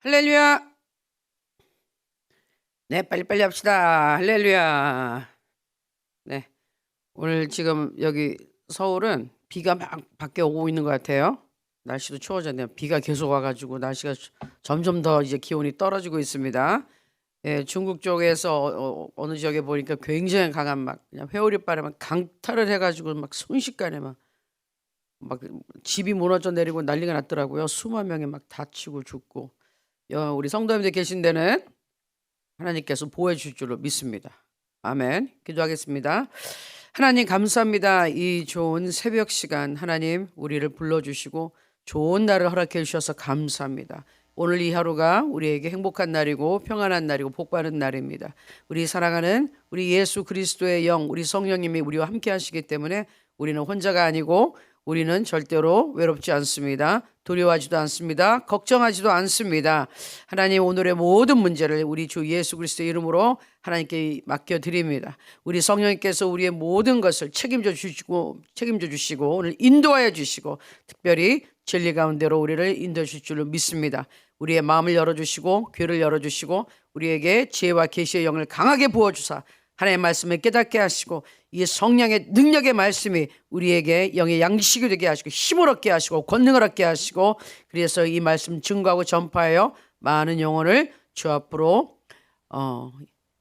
할렐루야. 네, 빨리빨리 합시다. 할렐루야. 네, 오늘 지금 여기 서울은 비가 막 밖에 오고 있는 것 같아요. 날씨도 추워졌네요. 비가 계속 와가지고 날씨가 점점 더 이제 기온이 떨어지고 있습니다. 예, 중국 쪽에서 어느 지역에 보니까 굉장히 강한 막 그냥 회오리바람에 강탈을 해가지고 막 순식간에 막 집이 무너져 내리고 난리가 났더라고요. 수만 명이 막 다치고 죽고. 우리 성도님들 계신 데는 하나님께서 보호해 줄 줄로 믿습니다. 아멘. 기도하겠습니다. 하나님 감사합니다. 이 좋은 새벽 시간 하나님 우리를 불러주시고 좋은 날을 허락해 주셔서 감사합니다. 오늘 이 하루가 우리에게 행복한 날이고 평안한 날이고 복받은 날입니다. 우리 사랑하는 우리 예수 그리스도의 영 우리 성령님이 우리와 함께 하시기 때문에 우리는 혼자가 아니고 우리는 절대로 외롭지 않습니다. 두려워하지도 않습니다. 걱정하지도 않습니다. 하나님 오늘의 모든 문제를 우리 주 예수 그리스도의 이름으로 하나님께 맡겨드립니다. 우리 성령님께서 우리의 모든 것을 책임져 주시고 오늘 인도하여 주시고 특별히 진리 가운데로 우리를 인도해 주실 줄로 믿습니다. 우리의 마음을 열어주시고 귀를 열어주시고 우리에게 지혜와 계시의 영을 강하게 부어주사 하나님의 말씀을 깨닫게 하시고 이 성령의 능력의 말씀이 우리에게 영의 양식이 되게 하시고 힘을 얻게 하시고 권능을 얻게 하시고 그래서 이 말씀 증거하고 전파하여 많은 영혼을 주 앞으로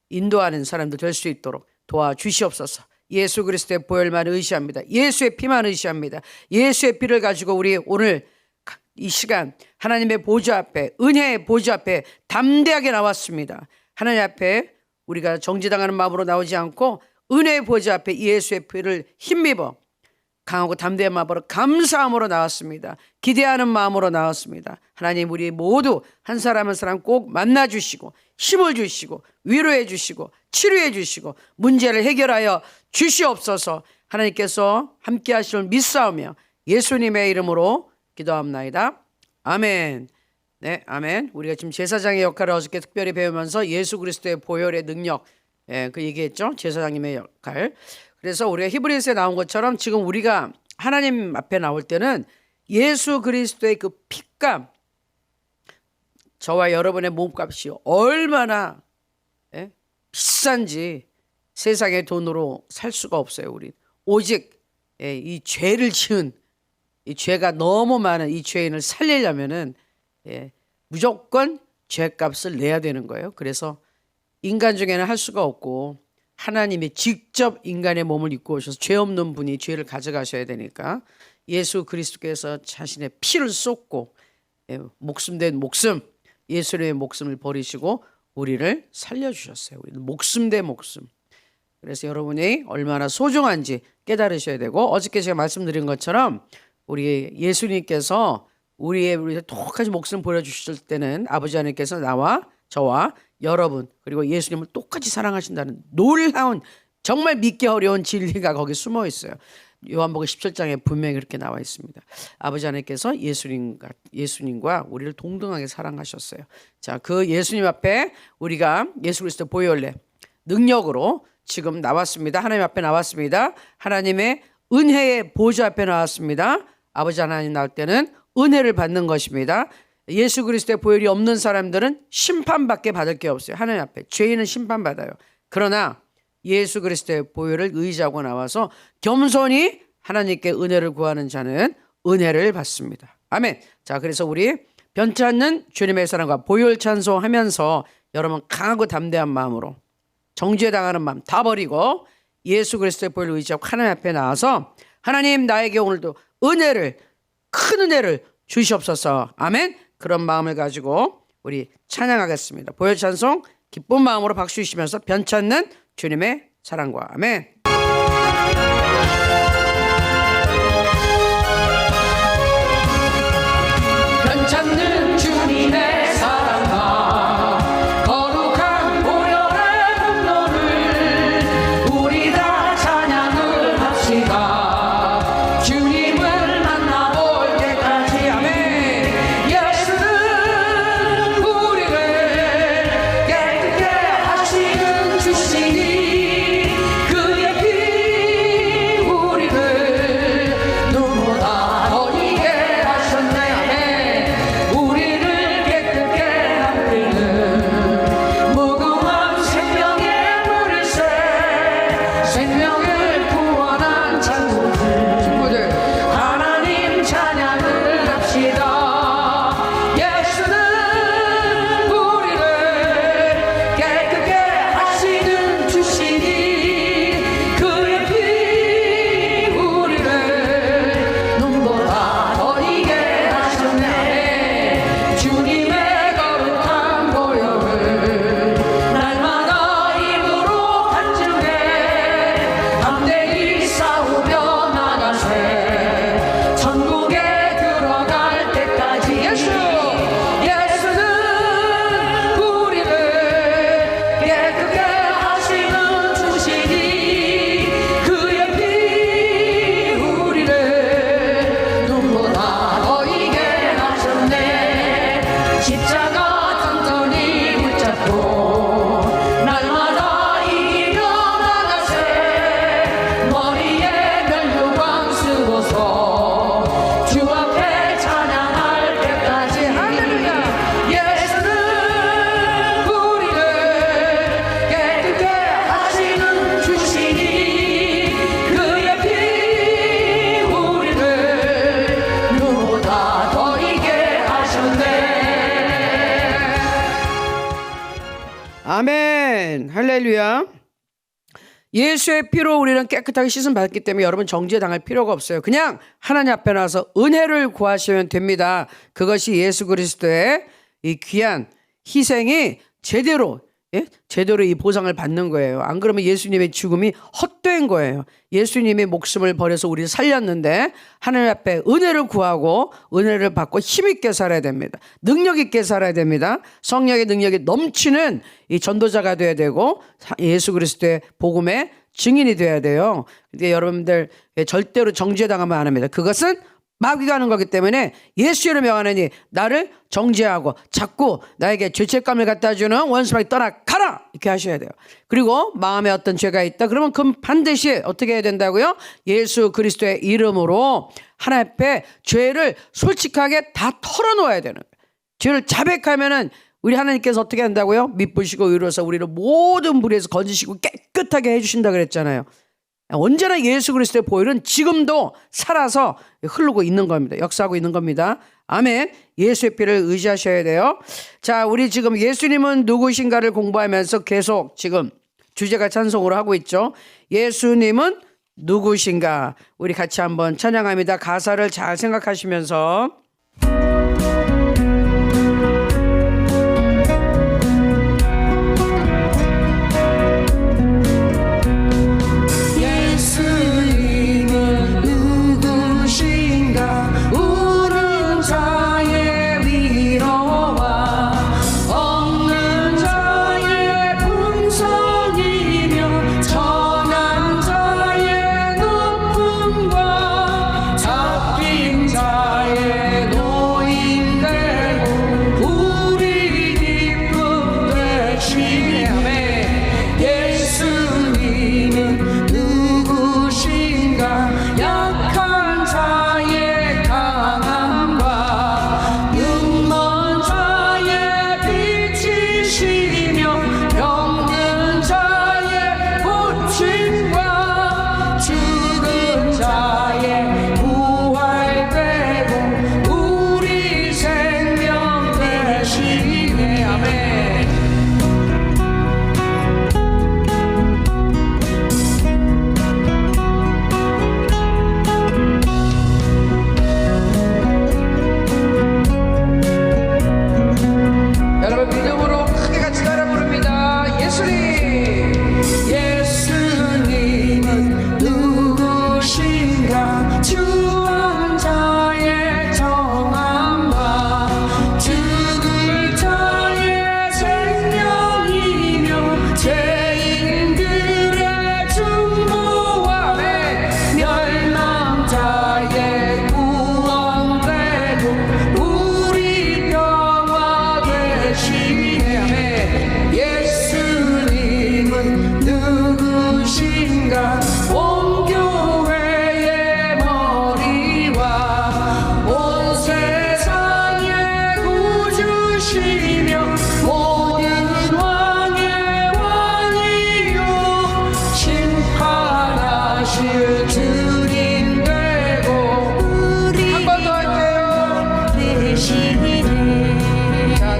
인도하는 사람들 될 수 있도록 도와주시옵소서. 예수 그리스도의 보혈만 의지합니다. 예수의 피만 의지합니다. 예수의 피를 가지고 우리 오늘 이 시간 하나님의 보좌 앞에 은혜의 보좌 앞에 담대하게 나왔습니다. 하나님 앞에 우리가 정죄당하는 마음으로 나오지 않고 은혜의 보좌 앞에 예수의 피를 힘입어 강하고 담대한 마음으로 감사함으로 나왔습니다. 기대하는 마음으로 나왔습니다. 하나님 우리 모두 한 사람 한 사람 꼭 만나주시고 힘을 주시고 위로해 주시고 치료해 주시고 문제를 해결하여 주시옵소서. 하나님께서 함께 하시는 믿사오며 예수님의 이름으로 기도합나이다. 아멘. 네, 아멘. 우리가 지금 제사장의 역할을 어저께 특별히 배우면서 예수 그리스도의 보혈의 능력, 그 얘기했죠. 제사장님의 역할. 그래서 우리가 히브리서에 나온 것처럼 지금 우리가 하나님 앞에 나올 때는 예수 그리스도의 그 피값, 저와 여러분의 몸값이 얼마나 비싼지 세상의 돈으로 살 수가 없어요. 우리 오직 이 죄를 지은 이 죄가 너무 많은 이 죄인을 살리려면은 무조건 죄값을 내야 되는 거예요. 그래서 인간 중에는 할 수가 없고 하나님이 직접 인간의 몸을 입고 오셔서 죄 없는 분이 죄를 가져가셔야 되니까 예수 그리스도께서 자신의 피를 쏟고 목숨 된 목숨 예수님의 목숨을 버리시고 우리를 살려주셨어요. 우리는 목숨 대 목숨. 그래서 여러분이 얼마나 소중한지 깨달으셔야 되고 어저께 제가 말씀드린 것처럼 우리 예수님께서 우리의 똑같이 목숨을 보여주실 때는 아버지 하나님께서 저와 여러분 그리고 예수님을 똑같이 사랑하신다는 놀라운 정말 믿기 어려운 진리가 거기 숨어 있어요. 요한복음 17장에 분명히 그렇게 나와 있습니다. 아버지 하나님께서 예수님과 우리를 동등하게 사랑하셨어요. 자, 그 예수님 앞에 우리가 예수 그리스도 보혈의 능력으로 지금 나왔습니다. 하나님 앞에 나왔습니다. 하나님의 은혜의 보좌 앞에 나왔습니다. 아버지 하나님 나올 때는 은혜를 받는 것입니다. 예수 그리스도의 보혈이 없는 사람들은 심판밖에 받을 게 없어요. 하나님 앞에 죄인은 심판받아요. 그러나 예수 그리스도의 보혈을 의지하고 나와서 겸손히 하나님께 은혜를 구하는 자는 은혜를 받습니다. 아멘. 자, 그래서 우리 변치 않는 주님의 사랑과 보혈 찬송하면서 여러분 강하고 담대한 마음으로 정죄당하는 마음 다 버리고 예수 그리스도의 보혈을 의지하고 하나님 앞에 나와서 하나님 나에게 오늘도 큰 은혜를 주시옵소서. 아멘. 그런 마음을 가지고 우리 찬양하겠습니다. 보혈 찬송 기쁜 마음으로 박수 주시면서 변찮는 주님의 사랑과 아멘. 변찮는 주님의 사랑과 거룩한 보혈의 분노를 우리 다 찬양을 합시다. 주님을 만나볼 때까지 아멘. 예수는 우리를 깨끗게 하시는 주시니 그의 아멘. 할렐루야. 예수의 피로 우리는 깨끗하게 씻음 받았기 때문에 여러분 정죄 당할 필요가 없어요. 그냥 하나님 앞에 나와서 은혜를 구하시면 됩니다. 그것이 예수 그리스도의 이 귀한 희생이 제대로 이 보상을 받는 거예요. 안 그러면 예수님의 죽음이 헛된 거예요. 예수님이 목숨을 버려서 우리를 살렸는데 하나님 앞에 은혜를 구하고 은혜를 받고 힘있게 살아야 됩니다. 능력 있게 살아야 됩니다. 성령의 능력이 넘치는 이 전도자가 돼야 되고 예수 그리스도의 복음의 증인이 돼야 돼요. 근데 여러분들 절대로 정죄당하면 안 합니다. 그것은 마귀가 하는 거기 때문에 예수의 이름으로 명하노니 나를 정죄하고 자꾸 나에게 죄책감을 갖다 주는 원수마귀 떠나가라 이렇게 하셔야 돼요. 그리고 마음에 어떤 죄가 있다 그러면 그럼 반드시 어떻게 해야 된다고요? 예수 그리스도의 이름으로 하나님 앞에 죄를 솔직하게 다 털어놓아야 되는 거예요. 죄를 자백하면은 우리 하나님께서 어떻게 한다고요? 미쁘시고 의로워서 우리를 모든 불의에서 건지시고 깨끗하게 해주신다 그랬잖아요. 언제나 예수 그리스도의 보혈은 지금도 살아서 흐르고 있는 겁니다. 역사하고 있는 겁니다. 아멘. 예수의 피를 의지하셔야 돼요. 자, 우리 지금 예수님은 누구신가를 공부하면서 계속 지금 주제가 찬송으로 하고 있죠. 예수님은 누구신가? 우리 같이 한번 찬양합니다. 가사를 잘 생각하시면서.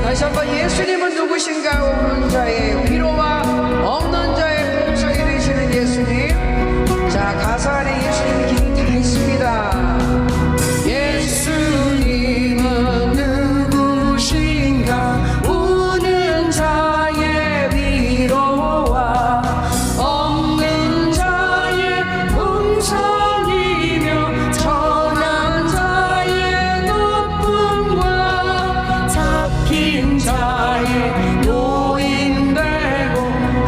다시 한번 예수님은 누구신가? 오는 자의 위로와 없는 자의 공성이 되시는 예수님. 자, 가사 안에 예수님의 기능이 다 있습니다. 예수님은 누구신가? 우는 자의 위로와 없는 자의 공성이며 천한 자의 높음과 잡힌 자의 노인 되고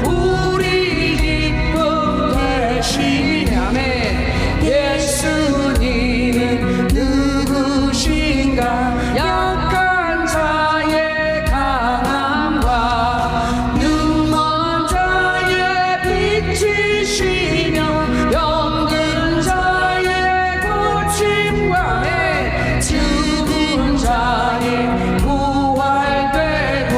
우리 기쁨 되시네. 아멘. 예수님은 누구신가? 약한 자의 강함과 눈먼 자의 빛이시며 병든 자의 고침과 매 죽은 자의 부활되고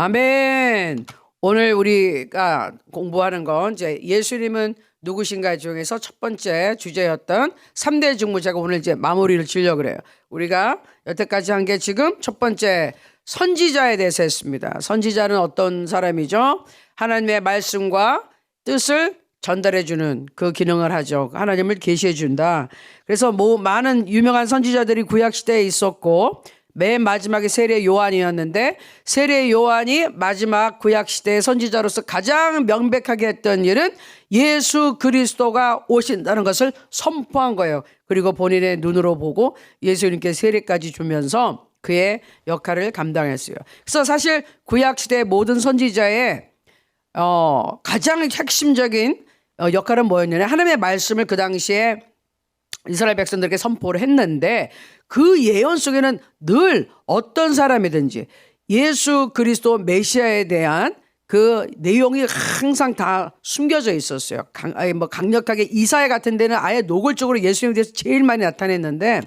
아멘. 오늘 우리가 공부하는 건 이제 예수님은 누구신가 중에서 첫 번째 주제였던 3대 직무, 제가 오늘 이제 마무리를 지으려고 그래요. 우리가 여태까지 한 게 지금 첫 번째 선지자에 대해서 했습니다. 선지자는 어떤 사람이죠? 하나님의 말씀과 뜻을 전달해 주는 그 기능을 하죠. 하나님을 계시해 준다. 그래서 많은 유명한 선지자들이 구약 시대에 있었고, 맨 마지막에 세례 요한이었는데, 세례 요한이 마지막 구약 시대의 선지자로서 가장 명백하게 했던 일은 예수 그리스도가 오신다는 것을 선포한 거예요. 그리고 본인의 눈으로 보고 예수님께 세례까지 주면서 그의 역할을 감당했어요. 그래서 사실 구약 시대의 모든 선지자의 가장 핵심적인 역할은 뭐였냐면, 하나님의 말씀을 그 당시에 이스라엘 백성들에게 선포를 했는데, 그 예언 속에는 늘 어떤 사람이든지 예수 그리스도 메시아에 대한 그 내용이 항상 다 숨겨져 있었어요. 강력하게 이사야 같은 데는 아예 노골적으로 예수님에 대해서 제일 많이 나타냈는데,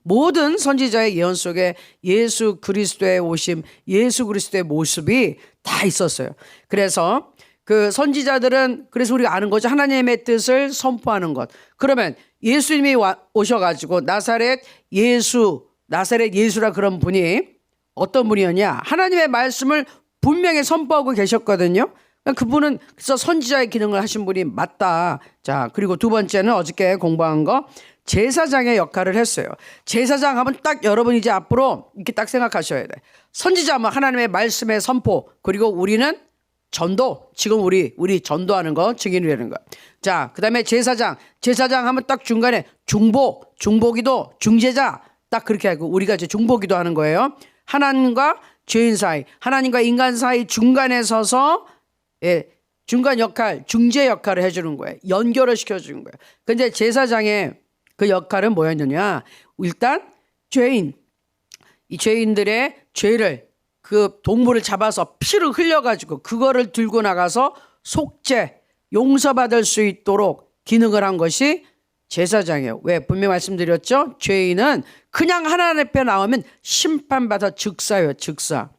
모든 선지자의 예언 속에 예수 그리스도의 오심, 예수 그리스도의 모습이 다 있었어요. 그래서 그 선지자들은, 그래서 우리가 아는 거죠. 하나님의 뜻을 선포하는 것. 그러면 예수님이 오셔가지고 나사렛 예수라 그런 분이 어떤 분이었냐? 하나님의 말씀을 분명히 선포하고 계셨거든요. 그분은 그래서 선지자의 기능을 하신 분이 맞다. 자, 그리고 두 번째는 어저께 공부한 거, 제사장의 역할을 했어요. 제사장 하면 딱 여러분 이제 앞으로 이렇게 딱 생각하셔야 돼. 선지자 하면 하나님의 말씀의 선포, 그리고 우리는 전도, 지금 우리 전도하는 거, 증인이 되는 거. 자, 그 다음에 제사장 하면 딱 중간에 중보기도, 중재자, 딱 그렇게 하고 우리가 이제 중보기도 하는 거예요. 하나님과 죄인 사이, 하나님과 인간 사이 중간에 서서 중간 역할, 중재 역할을 해주는 거예요. 연결을 시켜주는 거예요. 근데 제사장의 그 역할은 뭐였느냐? 일단 이 죄인들의 죄를, 그 동물을 잡아서 피를 흘려가지고 그거를 들고 나가서 속죄, 용서받을 수 있도록 기능을 한 것이 제사장이에요. 왜? 분명히 말씀드렸죠? 죄인은 그냥 하나님 앞에 나오면 심판받아 즉사예요. 즉사.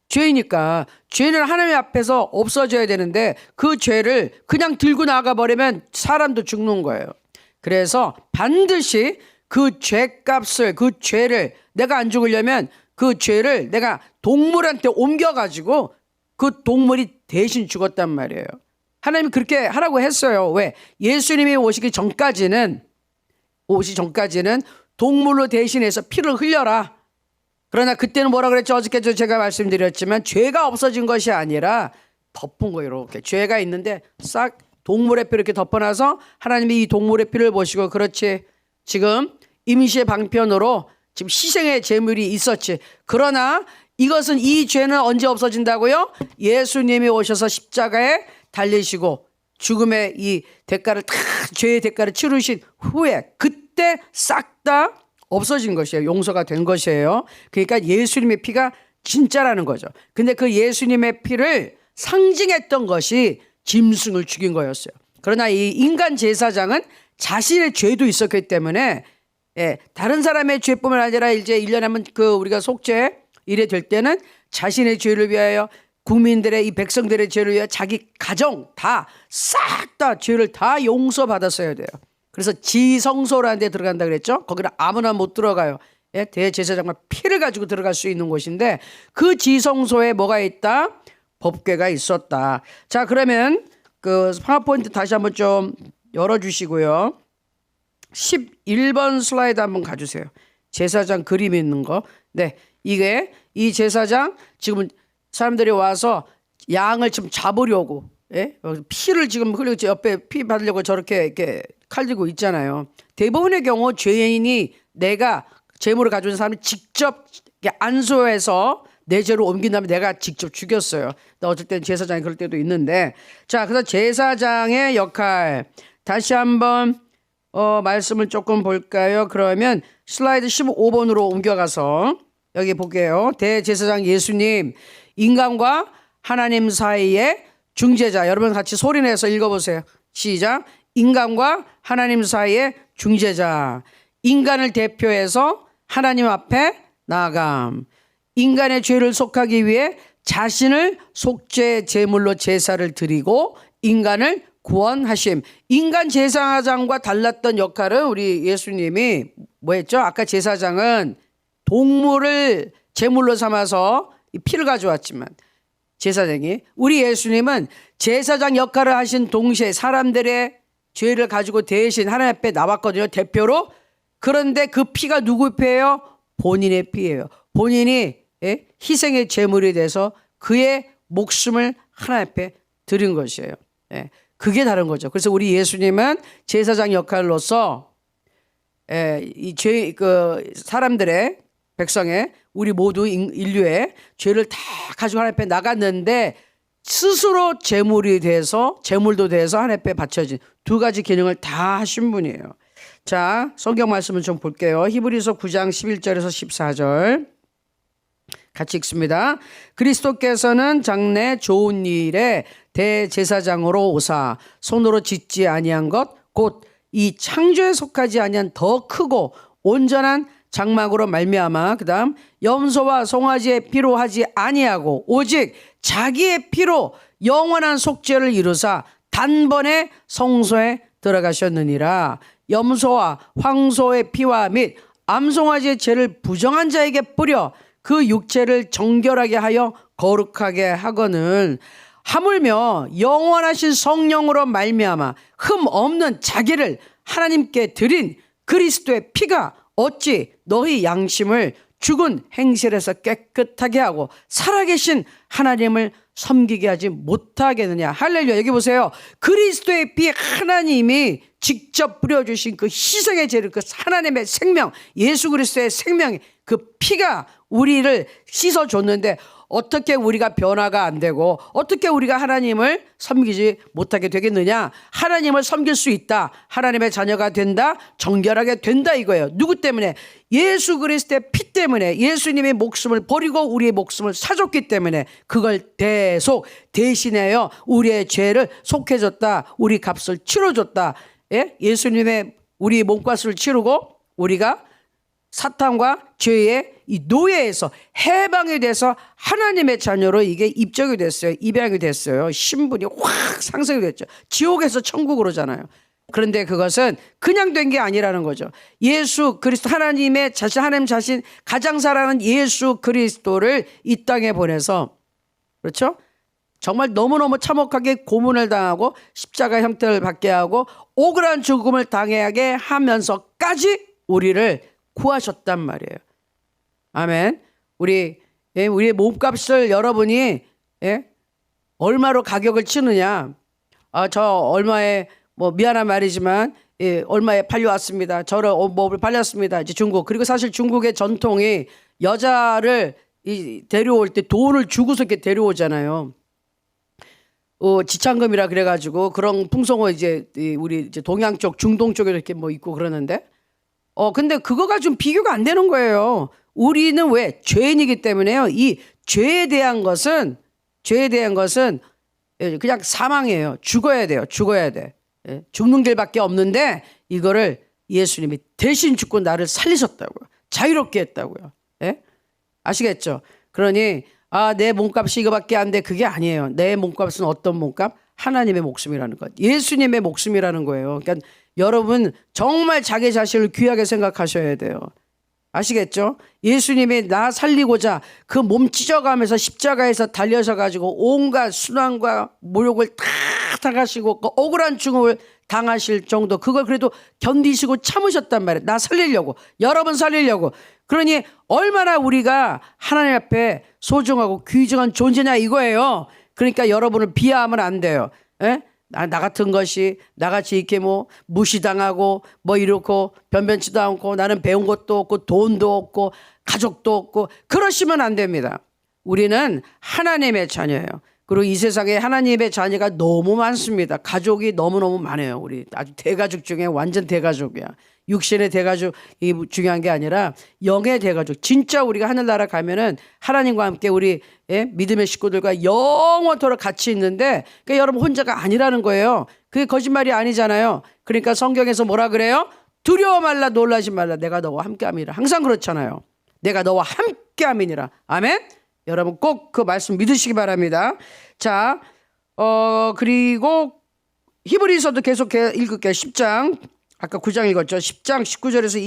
죄이니까 죄는 하나님 앞에서 없어져야 되는데, 그 죄를 그냥 들고 나가버리면 사람도 죽는 거예요. 그래서 반드시 그 죄값을, 그 죄를, 내가 안 죽으려면 그 죄를 내가 동물한테 옮겨가지고 그 동물이 대신 죽었단 말이에요. 하나님이 그렇게 하라고 했어요. 왜? 예수님이 오시기 전까지는 동물로 대신해서 피를 흘려라. 그러나 그때는 뭐라 그랬죠? 어저께도 제가 말씀드렸지만, 죄가 없어진 것이 아니라 덮은 거예요. 이렇게 죄가 있는데 싹 동물의 피를 이렇게 덮어놔서 하나님이 이 동물의 피를 보시고, 그렇지, 지금 임시의 방편으로 지금 희생의 제물이 있었지. 그러나 이것은, 이 죄는 언제 없어진다고요? 예수님이 오셔서 십자가에 달리시고 죽음의 이 대가를 다, 죄의 대가를 치르신 후에 그때 싹 다 없어진 것이에요. 용서가 된 것이에요. 그러니까 예수님의 피가 진짜라는 거죠. 근데 그 예수님의 피를 상징했던 것이 짐승을 죽인 거였어요. 그러나 이 인간 제사장은 자신의 죄도 있었기 때문에, 다른 사람의 죄뿐만 아니라 이제 1년에 한번 우리가 속죄 이래 될 때는 자신의 죄를 위하여, 국민들의, 이 백성들의 죄를 위하여 자기 가정 다 싹 다 죄를 다 용서받았어야 돼요. 그래서 지성소라는 데 들어간다 그랬죠. 거기는 아무나 못 들어가요. 대제사장만 피를 가지고 들어갈 수 있는 곳인데, 그 지성소에 뭐가 있다? 법궤가 있었다. 자, 그러면 그 파워포인트 다시 한번 좀 열어주시고요. 11번 슬라이드 한번 가주세요. 제사장 그림 있는 거. 네, 이게 이 제사장, 지금 사람들이 와서 양을 좀 잡으려고, 피를 지금 흘리고 옆에 피 받으려고 저렇게 이렇게 칼 들고 있잖아요. 대부분의 경우 죄인이, 내가 제물을 가져온 사람이 직접 안수해서 내 죄로 옮긴 다음에 내가 직접 죽였어요. 어쩔 때는 제사장이 그럴 때도 있는데, 자, 그래서 제사장의 역할 다시 한번 말씀을 조금 볼까요? 그러면 슬라이드 15번으로 옮겨가서 여기 볼게요. 대제사장 예수님, 인간과 하나님 사이의 중재자. 여러분 같이 소리내서 읽어보세요. 시작. 인간과 하나님 사이의 중재자. 인간을 대표해서 하나님 앞에 나아감. 인간의 죄를 속하기 위해 자신을 속죄 제물로 제사를 드리고 인간을 구원하심. 인간 제사장과 달랐던 역할은 우리 예수님이 뭐였죠? 아까 제사장은 동물을 제물로 삼아서 피를 가져왔지만 제사장이, 우리 예수님은 제사장 역할을 하신 동시에 사람들의 죄를 가지고 대신 하나님 앞에 나왔거든요, 대표로. 그런데 그 피가 누구 피예요? 본인의 피예요. 본인이 희생의 제물이 돼서 그의 목숨을 하나님 앞에 드린 것이에요. 그게 다른 거죠. 그래서 우리 예수님은 제사장 역할로서 사람들의, 백성의, 우리 모두 인류의 죄를 다 가지고 하나님 앞에 나갔는데 스스로 제물이 돼서, 제물도 돼서 하나님 앞에 바쳐진 두 가지 기능을 다 하신 분이에요. 자, 성경 말씀을 좀 볼게요. 히브리서 9장 11절에서 14절 같이 읽습니다. 그리스도께서는 장래 좋은 일에 대제사장으로 오사 손으로 짓지 아니한 것 곧 이 창조에 속하지 아니한 더 크고 온전한 장막으로 말미암아 그다음 염소와 송아지의 피로 하지 아니하고 오직 자기의 피로 영원한 속죄를 이루사 단번에 성소에 들어가셨느니라. 염소와 황소의 피와 및 암송아지의 죄를 부정한 자에게 뿌려 그 육체를 정결하게 하여 거룩하게 하거늘 하물며 영원하신 성령으로 말미암아 흠 없는 자기를 하나님께 드린 그리스도의 피가 어찌 너희 양심을 죽은 행실에서 깨끗하게 하고 살아계신 하나님을 섬기게 하지 못하겠느냐. 할렐루야. 여기 보세요. 그리스도의 피, 하나님이 직접 뿌려주신 그 희생의 죄를, 그 하나님의 생명, 예수 그리스도의 생명이, 그 피가 우리를 씻어줬는데 어떻게 우리가 변화가 안 되고 어떻게 우리가 하나님을 섬기지 못하게 되겠느냐. 하나님을 섬길 수 있다, 하나님의 자녀가 된다, 정결하게 된다, 이거예요. 누구 때문에? 예수 그리스도의 피 때문에. 예수님의 목숨을 버리고 우리의 목숨을 사줬기 때문에 그걸 대속 대신하여 우리의 죄를 속해줬다, 우리 값을 치러줬다. 예수님의 우리 몸값을 치르고 우리가 사탄과 죄의 이 노예에서 해방이 돼서 하나님의 자녀로 이게 입적이 됐어요. 입양이 됐어요. 신분이 확 상승이 됐죠. 지옥에서 천국으로잖아요. 그런데 그것은 그냥 된 게 아니라는 거죠. 예수 그리스도, 하나님의 자신, 하나님 자신, 가장 사랑하는 예수 그리스도를 이 땅에 보내서, 그렇죠? 정말 너무너무 참혹하게 고문을 당하고 십자가 형태를 받게 하고 억울한 죽음을 당하게 하면서까지 우리를 구하셨단 말이에요. 아멘. 우리의 몸값을 여러분이 얼마로 가격을 치느냐. 저 얼마에, 뭐 미안한 말이지만 얼마에 팔려왔습니다. 저를 뭐를 팔렸습니다. 이제 중국. 그리고 사실 중국의 전통이 여자를 데려올 때 돈을 주고서 이렇게 데려오잖아요. 지참금이라 그래가지고 그런 풍속은 이제 우리 이제 동양 쪽, 중동 쪽에 이렇게 뭐 있고 그러는데, 근데 그거가 좀 비교가 안 되는 거예요. 우리는 왜? 죄인이기 때문에요. 이 죄에 대한 것은 그냥 사망이에요. 죽어야 돼요. 죽어야 돼. 죽는 길밖에 없는데 이거를 예수님이 대신 죽고 나를 살리셨다고요. 자유롭게 했다고요. 아시겠죠? 그러니 내 몸값이 이거밖에 안 돼. 그게 아니에요. 내 몸값은 어떤 몸값? 하나님의 목숨이라는 것. 예수님의 목숨이라는 거예요. 그러니까 여러분 정말 자기 자신을 귀하게 생각하셔야 돼요. 아시겠죠? 예수님이 나 살리고자 그 몸 찢어가면서 십자가에서 달려셔가지고 온갖 순환과 모욕을 다 당하시고 그 억울한 죽음을 당하실 정도, 그걸 그래도 견디시고 참으셨단 말이에요. 나 살리려고, 여러분 살리려고. 그러니 얼마나 우리가 하나님 앞에 소중하고 귀중한 존재냐 이거예요. 그러니까 여러분을 비하하면 안 돼요. 나 같은 것이 나같이 이렇게 뭐 무시당하고 뭐 이렇고 변변치도 않고 나는 배운 것도 없고 돈도 없고 가족도 없고 그러시면 안 됩니다. 우리는 하나님의 자녀예요. 그리고 이 세상에 하나님의 자녀가 너무 많습니다. 가족이 너무너무 많아요. 우리 아주 대가족 중에 완전 대가족이야. 육신의 대가족이 중요한 게 아니라 영의 대가족. 진짜 우리가 하늘나라 가면은 하나님과 함께 우리 믿음의 식구들과 영원토록 같이 있는데, 그러니까 여러분 혼자가 아니라는 거예요. 그게 거짓말이 아니잖아요. 그러니까 성경에서 뭐라 그래요? 두려워 말라, 놀라지 말라, 내가 너와 함께함이라. 항상 그렇잖아요. 내가 너와 함께 함께 함이니라. 아멘. 여러분 꼭 그 말씀 믿으시기 바랍니다. 자, 그리고 히브리서도 계속 읽을게요. 10장 아까 9장 읽었죠. 10장 19절에서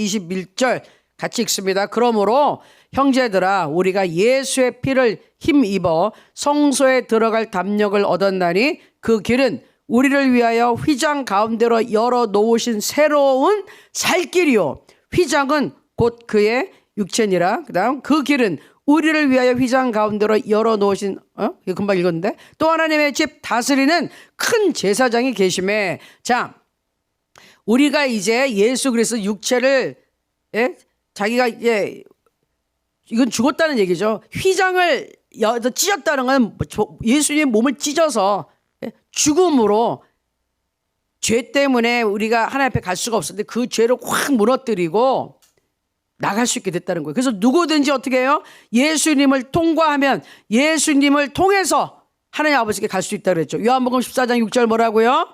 21절 같이 읽습니다. 그러므로 형제들아 우리가 예수의 피를 힘입어 성소에 들어갈 담력을 얻었나니 그 길은 우리를 위하여 휘장 가운데로 열어 놓으신 새로운 살 길이요. 휘장은 곧 그의 육체니라. 그다음 그 길은 우리를 위하여 휘장 가운데로 열어 놓으신 이거 금방 읽었는데 또 하나님의 집 다스리는 큰 제사장이 계심에. 자, 우리가 이제 예수 그리스도 육체를 자기가 이건 죽었다는 얘기죠. 휘장을 찢었다는 건 예수님의 몸을 찢어서 죽음으로 죄 때문에 우리가 하나님 앞에 갈 수가 없었는데 그 죄를 확 무너뜨리고 나갈 수 있게 됐다는 거예요. 그래서 누구든지 어떻게 해요? 예수님을 통과하면 예수님을 통해서 하나님 아버지께 갈 수 있다고 그랬죠. 요한복음 14장 6절 뭐라고요?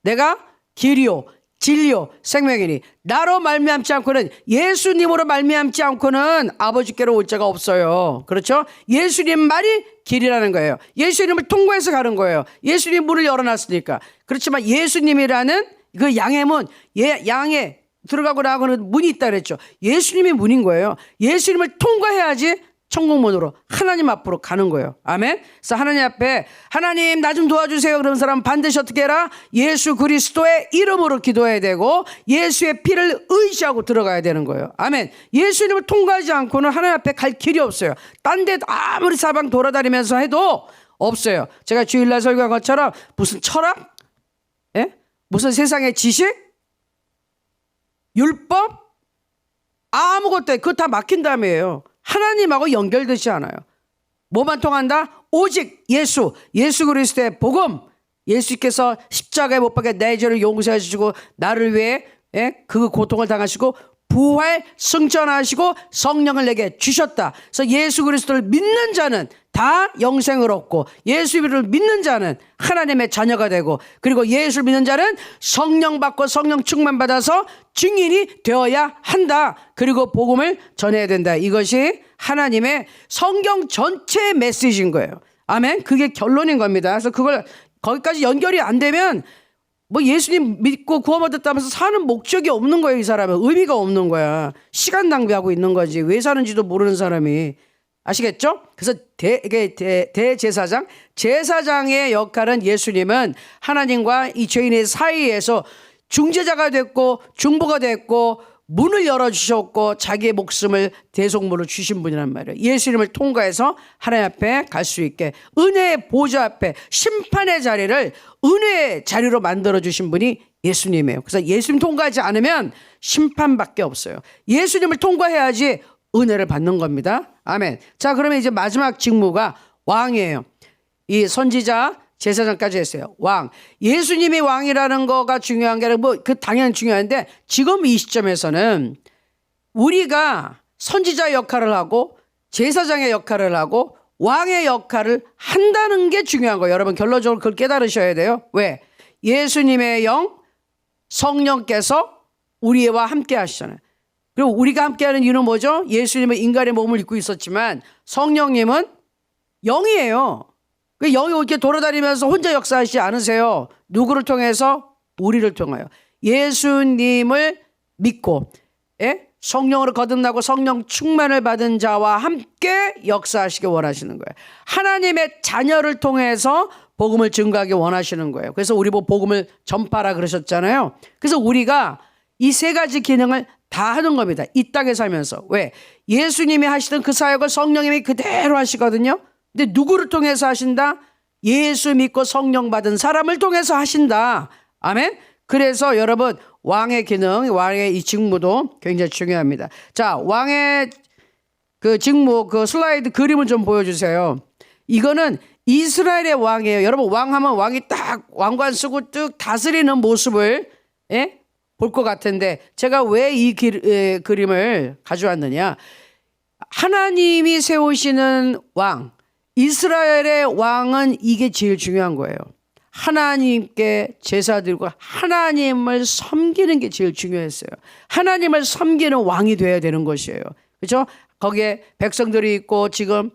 내가 길이요 진리요 생명이니 나로 말미암지 않고는 예수님으로 말미암지 않고는 아버지께로 올 자가 없어요. 그렇죠? 예수님 말이 길이라는 거예요. 예수님을 통과해서 가는 거예요. 예수님 문을 열어놨으니까. 그렇지만 예수님이라는 그 양의 문, 양의 들어가고 나가는 문이 있다 그랬죠. 예수님이 문인 거예요. 예수님을 통과해야지 천국문으로 하나님 앞으로 가는 거예요. 아멘. 그래서 하나님 앞에 하나님 나 좀 도와주세요 그런 사람은 반드시 어떻게 해라? 예수 그리스도의 이름으로 기도해야 되고 예수의 피를 의지하고 들어가야 되는 거예요. 아멘. 예수님을 통과하지 않고는 하나님 앞에 갈 길이 없어요. 딴 데 아무리 사방 돌아다니면서 해도 없어요. 제가 주일날 설교한 것처럼 무슨 철학? 무슨 세상의 지식? 율법? 아무것도 그거 다 막힌 다음이에요. 하나님하고 연결되지 않아요. 뭐만 통한다? 오직 예수 그리스도의 복음. 예수께서 십자가에 못 박혀 내 죄를 용서해 주시고 나를 위해 그 고통을 당하시고 부활 승천하시고 성령을 내게 주셨다. 그래서 예수 그리스도를 믿는 자는 다 영생을 얻고 예수를 믿는 자는 하나님의 자녀가 되고 그리고 예수를 믿는 자는 성령 받고 성령 충만 받아서 증인이 되어야 한다. 그리고 복음을 전해야 된다. 이것이 하나님의 성경 전체의 메시지인 거예요. 아멘. 그게 결론인 겁니다. 그래서 그걸 거기까지 연결이 안 되면 뭐 예수님 믿고 구원받았다면서 사는 목적이 없는 거예요. 이 사람은 의미가 없는 거야. 시간 낭비하고 있는 거지. 왜 사는지도 모르는 사람이. 아시겠죠? 그래서 대제사장, 제사장의 역할은 예수님은 하나님과 이 죄인의 사이에서 중재자가 됐고 중보가 됐고 문을 열어주셨고 자기의 목숨을 대속물로 주신 분이란 말이에요. 예수님을 통과해서 하나님 앞에 갈 수 있게 은혜의 보좌 앞에 심판의 자리를 은혜의 자리로 만들어주신 분이 예수님이에요. 그래서 예수님 통과하지 않으면 심판밖에 없어요. 예수님을 통과해야지 은혜를 받는 겁니다. 아멘. 자, 그러면 이제 마지막 직무가 왕이에요. 이 선지자 제사장까지 했어요. 왕. 예수님이 왕이라는 거가 중요한 게 아니라 그 당연히 중요한데 지금 이 시점에서는 우리가 선지자 역할을 하고 제사장의 역할을 하고 왕의 역할을 한다는 게 중요한 거예요. 여러분 결론적으로 그걸 깨달으셔야 돼요. 왜? 예수님의 영 성령께서 우리와 함께 하시잖아요. 그리고 우리가 함께하는 이유는 뭐죠? 예수님은 인간의 몸을 입고 있었지만 성령님은 영이에요. 그 영이 이렇게 돌아다니면서 혼자 역사하시지 않으세요. 누구를 통해서? 우리를 통하여. 예수님을 믿고 성령으로 거듭나고 성령 충만을 받은 자와 함께 역사하시기 원하시는 거예요. 하나님의 자녀를 통해서 복음을 증거하기 원하시는 거예요. 그래서 우리 복음을 전파라 그러셨잖아요. 그래서 우리가 이 세 가지 기능을 다 하는 겁니다. 이 땅에 살면서. 왜? 예수님이 하시던 그 사역을 성령님이 그대로 하시거든요. 근데 누구를 통해서 하신다? 예수 믿고 성령 받은 사람을 통해서 하신다. 아멘. 그래서 여러분 왕의 기능, 왕의 이 직무도 굉장히 중요합니다. 자, 왕의 그 직무, 그 슬라이드 그림을 좀 보여주세요. 이거는 이스라엘의 왕이에요. 여러분 왕하면 왕이 딱 왕관 쓰고 쭉 다스리는 모습을 볼 것 같은데 제가 왜 이 그림을 가져왔느냐? 하나님이 세우시는 왕, 이스라엘의 왕은 이게 제일 중요한 거예요. 하나님께 제사 드리고 하나님을 섬기는 게 제일 중요했어요. 하나님을 섬기는 왕이 되어야 되는 것이에요. 그렇죠? 거기에 백성들이 있고 지금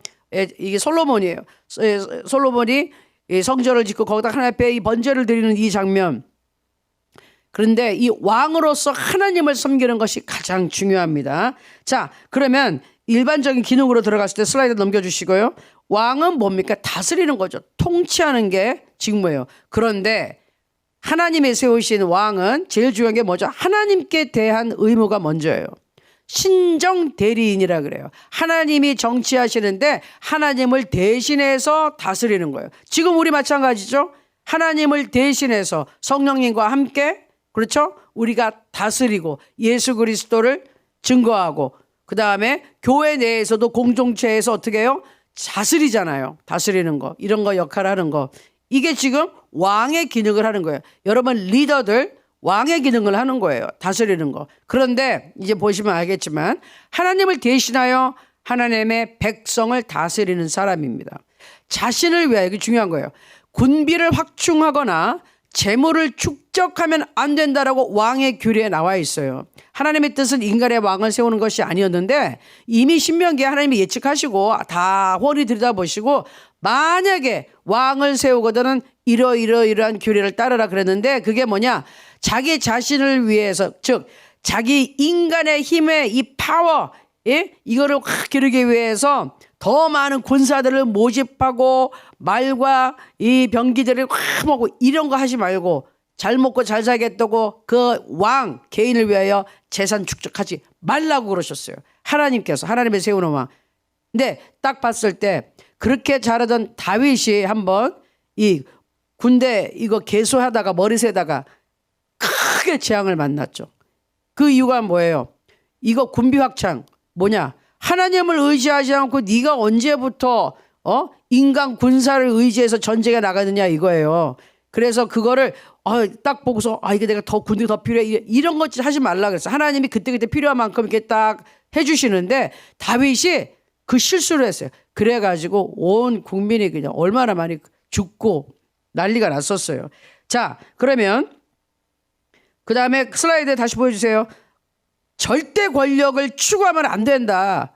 이게 솔로몬이에요. 솔로몬이 성전을 짓고 거기다 하나님 앞에 이 번제를 드리는 이 장면. 그런데 이 왕으로서 하나님을 섬기는 것이 가장 중요합니다. 자, 그러면 일반적인 기능으로 들어갔을 때 슬라이드 넘겨주시고요. 왕은 뭡니까? 다스리는 거죠. 통치하는 게 직무예요. 그런데 하나님이 세우신 왕은 제일 중요한 게 뭐죠? 하나님께 대한 의무가 먼저예요. 신정 대리인이라 그래요. 하나님이 정치하시는데 하나님을 대신해서 다스리는 거예요. 지금 우리 마찬가지죠. 하나님을 대신해서 성령님과 함께 그렇죠? 우리가 다스리고 예수 그리스도를 증거하고 그 다음에 교회 내에서도 공동체에서 어떻게 해요? 다스리잖아요. 다스리는 거. 이런 거 역할을 하는 거. 이게 지금 왕의 기능을 하는 거예요. 여러분 리더들 왕의 기능을 하는 거예요. 다스리는 거. 그런데 이제 보시면 알겠지만 하나님을 대신하여 하나님의 백성을 다스리는 사람입니다. 자신을 위하여, 이게 중요한 거예요. 군비를 확충하거나 재물을 축적하면 안 된다라고 왕의 규례에 나와 있어요. 하나님의 뜻은 인간의 왕을 세우는 것이 아니었는데 이미 신명기에 하나님이 예측하시고 다 훤히 들여다보시고 만약에 왕을 세우거든은 이러한 규례를 따르라 그랬는데 그게 뭐냐? 자기 자신을 위해서, 즉 자기 인간의 힘의 이 파워, 이거를 확 기르기 위해서 더 많은 군사들을 모집하고 말과 이 병기들을 확 먹고 이런 거 하지 말고 잘 먹고 잘 살겠다고 그 왕 개인을 위하여 재산 축적하지 말라고 그러셨어요. 하나님께서, 하나님의 세우는 왕. 근데 딱 봤을 때 그렇게 잘하던 다윗이 한번 이 군대 이거 개수하다가 머리 세다가 크게 재앙을 만났죠. 그 이유가 뭐예요? 이거 군비 확장 뭐냐? 하나님을 의지하지 않고 네가 언제부터 인간 군사를 의지해서 전쟁에 나가느냐 이거예요. 그래서 그거를 딱 보고서 이게 내가 더 군대 더 필요해 이런 것 하지 말라 그랬어. 하나님이 그때그때 필요한 만큼 이렇게 딱 해주시는데 다윗이 그 실수를 했어요. 그래가지고 온 국민이 그냥 얼마나 많이 죽고 난리가 났었어요. 자, 그러면 그 다음에 슬라이드 다시 보여주세요. 절대 권력을 추구하면 안 된다.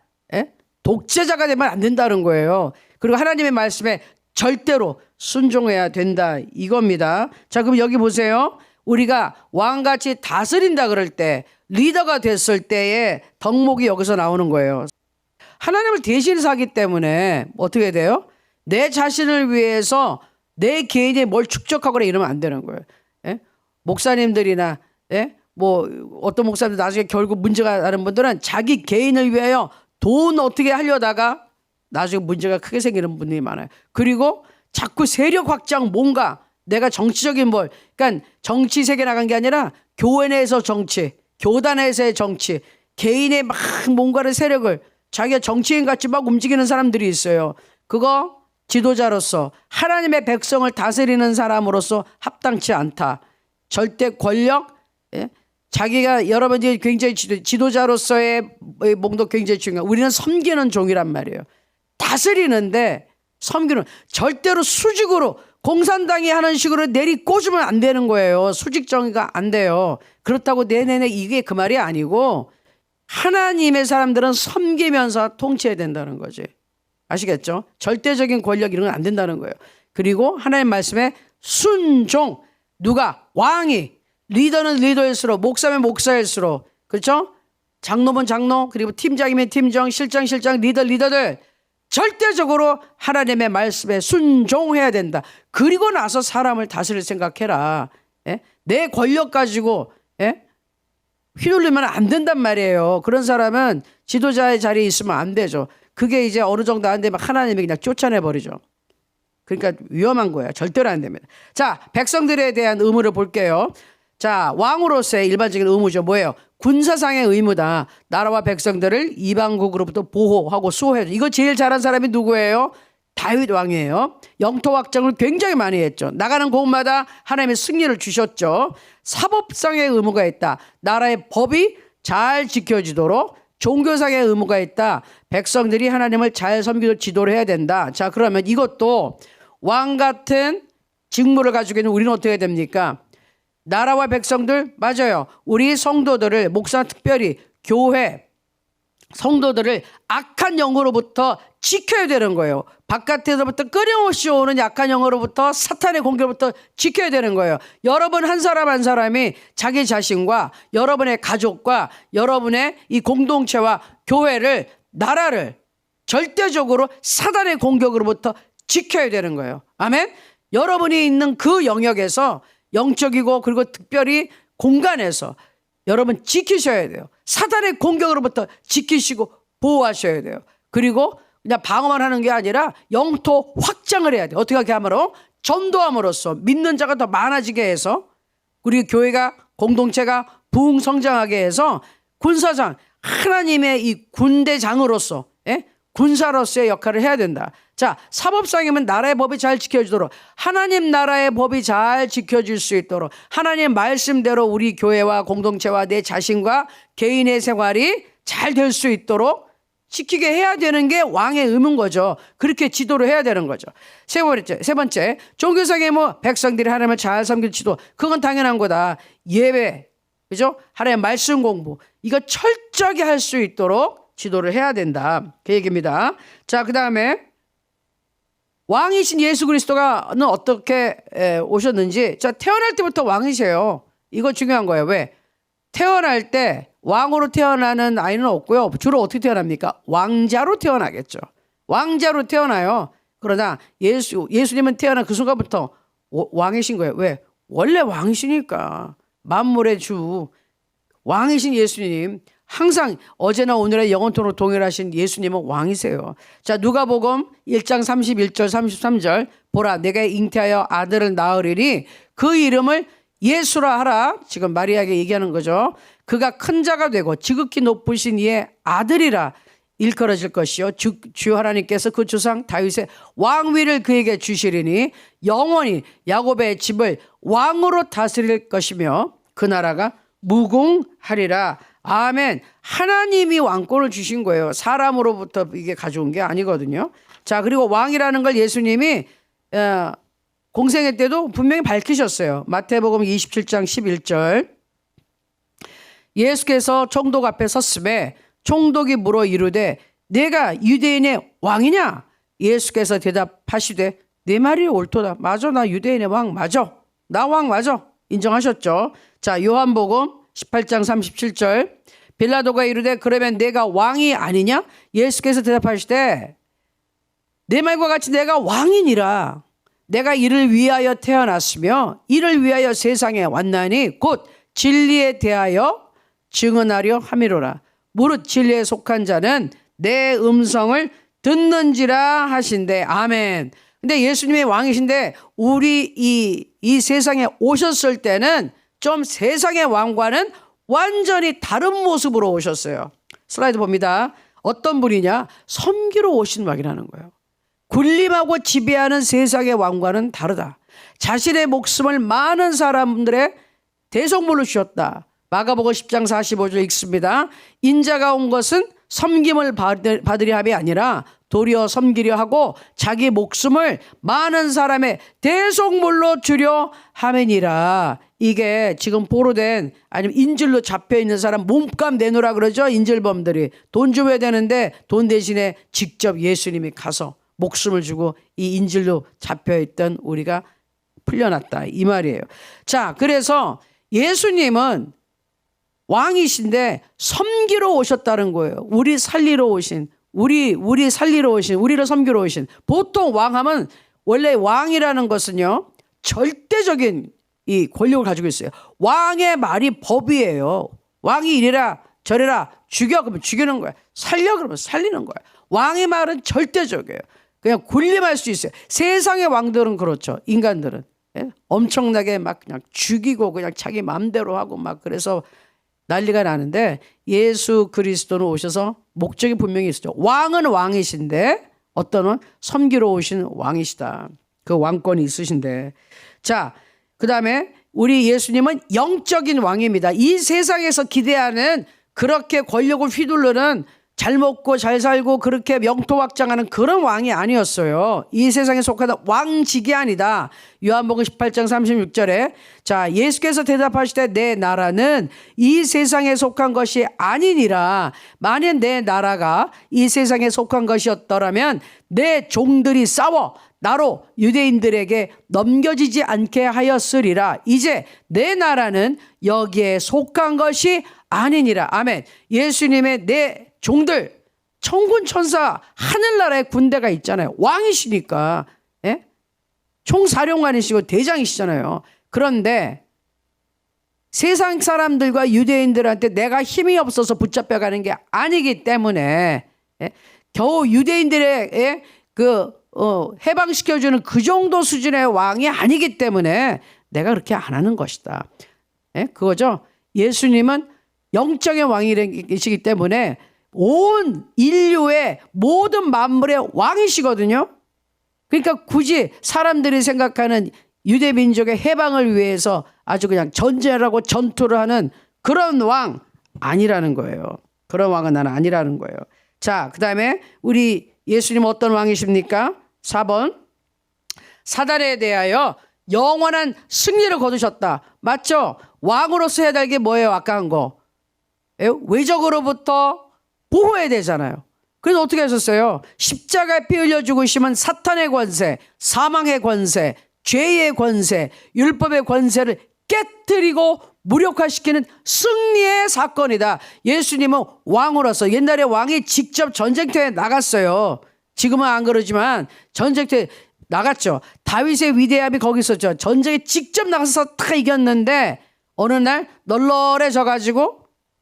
독재자가 되면 안 된다는 거예요. 그리고 하나님의 말씀에 절대로 순종해야 된다 이겁니다. 자, 그럼 여기 보세요. 우리가 왕같이 다스린다 그럴 때 리더가 됐을 때의 덕목이 여기서 나오는 거예요. 하나님을 대신해서 하기 때문에 어떻게 돼요? 내 자신을 위해서 내 개인이 뭘 축적하거나 이러면 안 되는 거예요. 목사님들이나 뭐 어떤 목사님들 나중에 결국 문제가 나는 분들은 자기 개인을 위하여 돈 어떻게 하려다가 나중에 문제가 크게 생기는 분들이 많아요. 그리고 자꾸 세력 확장 뭔가 내가 정치적인 그러니까 정치 세계 나간 게 아니라 교회 내에서 정치, 교단에서의 정치, 개인의 막 뭔가를 세력을 자기가 정치인 같이 막 움직이는 사람들이 있어요. 그거 지도자로서 하나님의 백성을 다스리는 사람으로서 합당치 않다. 절대 권력, 자기가 여러분들이 굉장히 지도자로서의 몽도 굉장히 중요해요. 우리는 섬기는 종이란 말이에요. 다스리는데 섬기는 절대로 수직으로 공산당이 하는 식으로 내리꽂으면 안 되는 거예요. 수직 정의가 안 돼요. 그렇다고 내내내 이게 그 말이 아니고 하나님의 사람들은 섬기면서 통치해야 된다는 거지. 아시겠죠? 절대적인 권력 이런 건 안 된다는 거예요. 그리고 하나님 말씀에 순종. 누가? 왕이. 리더는 리더일수록, 목사면 목사일수록, 그렇죠? 장로면 장로, 그리고 팀장이면 팀장, 실장, 리더들 절대적으로 하나님의 말씀에 순종해야 된다. 그리고 나서 사람을 다스릴 생각해라. 내 권력 가지고 휘둘리면 안 된단 말이에요. 그런 사람은 지도자의 자리에 있으면 안 되죠. 그게 이제 어느 정도 안 되면 하나님이 그냥 쫓아내버리죠. 그러니까 위험한 거예요. 절대로 안 됩니다. 자, 백성들에 대한 의무를 볼게요. 자, 왕으로서의 일반적인 의무죠. 뭐예요? 군사상의 의무다. 나라와 백성들을 이방국으로부터 보호하고 수호해줘. 이거 제일 잘한 사람이 누구예요? 다윗 왕이에요. 영토 확장을 굉장히 많이 했죠. 나가는 곳마다 하나님의 승리를 주셨죠. 사법상의 의무가 있다. 나라의 법이 잘 지켜지도록 종교상의 의무가 있다. 백성들이 하나님을 잘 섬기도록 지도를 해야 된다. 자, 그러면 이것도 왕 같은 직무를 가지고 있는 우리는 어떻게 됩니까? 나라와 백성들, 맞아요. 우리 성도들을, 목사 특별히 교회, 성도들을 악한 영으로부터 지켜야 되는 거예요. 바깥에서부터 끊임없이 오는 약한 영으로부터 사탄의 공격으로부터 지켜야 되는 거예요. 여러분 한 사람 한 사람이 자기 자신과 여러분의 가족과 여러분의 이 공동체와 교회를, 나라를 절대적으로 사단의 공격으로부터 지켜야 되는 거예요. 아멘. 여러분이 있는 그 영역에서 영적이고 그리고 특별히 공간에서 여러분 지키셔야 돼요. 사단의 공격으로부터 지키시고 보호하셔야 돼요. 그리고 그냥 방어만 하는 게 아니라 영토 확장을 해야 돼요. 어떻게 하게 함으로? 전도함으로써 믿는 자가 더 많아지게 해서 우리 교회가 공동체가 부흥성장하게 해서 군사장, 하나님의 이 군대장으로서 군사로서의 역할을 해야 된다. 자, 사법상이면 나라의 법이 잘 지켜지도록, 하나님 나라의 법이 잘 지켜질 수 있도록 하나님 말씀대로 우리 교회와 공동체와 내 자신과 개인의 생활이 잘 될 수 있도록 지키게 해야 되는 게 왕의 의무인 거죠. 그렇게 지도를 해야 되는 거죠. 세 번째, 종교상의 뭐 백성들이 하나님을 잘 섬길 지도, 그건 당연한 거다. 예배, 그죠? 하나님의 말씀 공부, 이거 철저하게 할 수 있도록 지도를 해야 된다. 그 얘기입니다. 자, 그 다음에 왕이신 예수 그리스도가는 어떻게 오셨는지. 자, 태어날 때부터 왕이세요. 이거 중요한 거예요. 왜? 태어날 때 왕으로 태어나는 아이는 없고요. 주로 어떻게 태어납니까? 왕자로 태어나겠죠. 왕자로 태어나요. 그러나 예수님은 태어난 그 순간부터 왕이신 거예요. 왜? 원래 왕이시니까. 만물의 주 왕이신 예수님, 항상 어제나 오늘의 영원토록 동일하신 예수님은 왕이세요. 자, 누가복음 1장 31절 33절 보라 내가 잉태하여 아들을 낳으리니 그 이름을 예수라 하라. 지금 마리아에게 얘기하는 거죠. 그가 큰 자가 되고 지극히 높으신 이의 아들이라 일컬어질 것이요 주 하나님께서 그 조상 다윗의 왕위를 그에게 주시리니 영원히 야곱의 집을 왕으로 다스릴 것이며 그 나라가 무궁하리라. 아멘. 하나님이 왕권을 주신 거예요. 사람으로부터 이게 가져온 게 아니거든요. 자, 그리고 왕이라는 걸 예수님이 공생애 때도 분명히 밝히셨어요. 마태복음 27장 11절 예수께서 총독 앞에 섰음에 총독이 물어 이르되 내가 유대인의 왕이냐? 예수께서 대답하시되 내 말이 옳도다. 맞아, 나 유대인의 왕 맞아. 나 왕 맞아. 인정하셨죠? 자, 요한복음 18장 37절 빌라도가 이르되 그러면 내가 왕이 아니냐? 예수께서 대답하시되 내 말과 같이 내가 왕이니라. 내가 이를 위하여 태어났으며 이를 위하여 세상에 왔나니 곧 진리에 대하여 증언하려 함이로라. 무릇 진리에 속한 자는 내 음성을 듣는지라 하신대. 아멘. 근데 예수님이 왕이신데 우리 이 세상에 오셨을 때는 좀 세상의 왕과는 완전히 다른 모습으로 오셨어요. 슬라이드 봅니다. 어떤 분이냐? 섬기러 오신 왕이라는 거예요. 군림하고 지배하는 세상의 왕과는 다르다. 자신의 목숨을 많은 사람들의 대속물로 주셨다. 마가복음 10장 45절 읽습니다. 인자가 온 것은 섬김을 받으려 함이 아니라 도리어 섬기려 하고 자기 목숨을 많은 사람의 대속물로 주려 함이니라. 이게 지금 보로된 아니면 인질로 잡혀있는 사람 몸값 내놓으라 그러죠. 인질범들이 돈 줘야 되는데 돈 대신에 직접 예수님이 가서 목숨을 주고 이 인질로 잡혀있던 우리가 풀려났다 이 말이에요. 자, 그래서 예수님은 왕이신데 섬기러 오셨다는 거예요. 우리 살리러 오신, 우리 살리러 오신, 우리를 섬기러 오신. 보통 왕하면 원래 왕이라는 것은요 절대적인 이 권력을 가지고 있어요. 왕의 말이 법이에요. 왕이 이래라 저래라 죽여 그러면 죽이는 거야. 살려 그러면 살리는 거야. 왕의 말은 절대적이에요. 그냥 군림할 수 있어요. 세상의 왕들은 그렇죠. 인간들은 엄청나게 막 그냥 죽이고 그냥 자기 마음대로 하고 막 그래서 난리가 나는데 예수 그리스도는 오셔서 목적이 분명히 있었죠. 왕은 왕이신데 어떤은 섬기러 오신 왕이시다. 그 왕권이 있으신데. 자, 그 다음에 우리 예수님은 영적인 왕입니다. 이 세상에서 기대하는 그렇게 권력을 휘두르는 잘 먹고 잘 살고 그렇게 명토확장하는 그런 왕이 아니었어요. 이 세상에 속하다 왕직이 아니다. 요한복음 18장 36절에 자, 예수께서 대답하시되 내 나라는 이 세상에 속한 것이 아니니라. 만약 내 나라가 이 세상에 속한 것이었더라면 내 종들이 싸워 나로 유대인들에게 넘겨지지 않게 하였으리라. 이제 내 나라는 여기에 속한 것이 아니니라. 아멘. 예수님의 내 종들, 천군 천사, 하늘나라의 군대가 있잖아요. 왕이시니까, 예? 총사령관이시고 대장이시잖아요. 그런데 세상 사람들과 유대인들한테 내가 힘이 없어서 붙잡혀가는 게 아니기 때문에, 예? 겨우 유대인들의, 예? 해방시켜주는 그 정도 수준의 왕이 아니기 때문에 내가 그렇게 안 하는 것이다. 예? 그거죠. 예수님은 영적인 왕이시기 때문에 온 인류의 모든 만물의 왕이시거든요. 그러니까 굳이 사람들이 생각하는 유대 민족의 해방을 위해서 아주 그냥 전쟁하고 전투를 하는 그런 왕 아니라는 거예요. 그런 왕은 나는 아니라는 거예요. 자, 그 다음에 우리 예수님 어떤 왕이십니까? 4번. 사단에 대하여 영원한 승리를 거두셨다. 맞죠? 왕으로서 해야 될 게 뭐예요? 아까 한 거. 외적으로부터 보호해야 되잖아요. 그래서 어떻게 하셨어요? 십자가에 피 흘려 죽으시면 사탄의 권세, 사망의 권세, 죄의 권세, 율법의 권세를 깨뜨리고 무력화시키는 승리의 사건이다. 예수님은 왕으로서 옛날에 왕이 직접 전쟁터에 나갔어요. 지금은 안 그러지만 전쟁터에 나갔죠. 다윗의 위대함이 거기 있었죠. 전쟁에 직접 나가서 다 이겼는데 어느 날 널널해져 가지고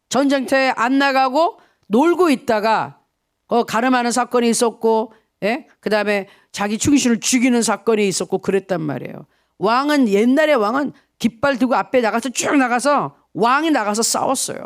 전쟁터에 안 나가고 놀고 있다가 가늠하는 사건이 있었고, 예? 그 다음에 자기 충신을 죽이는 사건이 있었고 그랬단 말이에요. 왕은 옛날에 왕은 깃발 들고 앞에 나가서 쭉 나가서 왕이 나가서 싸웠어요.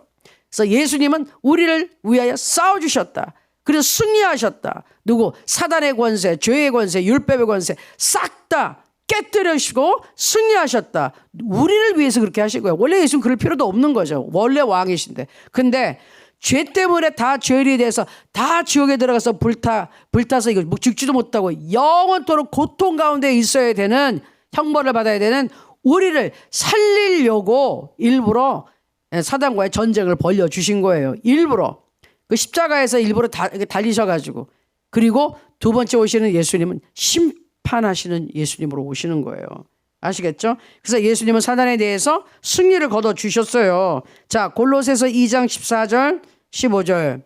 그래서 예수님은 우리를 위하여 싸워주셨다. 그래서 승리하셨다. 누구? 사단의 권세, 죄의 권세, 율법의 권세 싹 다 깨뜨리시고 승리하셨다. 우리를 위해서 그렇게 하신 거예요. 원래 예수는 그럴 필요도 없는 거죠. 원래 왕이신데. 근데 죄 때문에 다 죄인이 돼서 다 지옥에 들어가서 불타서 이거 죽지도 못하고 영원토록 고통 가운데 있어야 되는 형벌을 받아야 되는 우리를 살리려고 일부러 사단과의 전쟁을 벌여주신 거예요. 일부러. 그 십자가에서 일부러 달리셔가지고. 그리고 두 번째 오시는 예수님은 심판하시는 예수님으로 오시는 거예요. 아시겠죠? 그래서 예수님은 사단에 대해서 승리를 거둬주셨어요. 자, 골로새서 2장 14절 15절.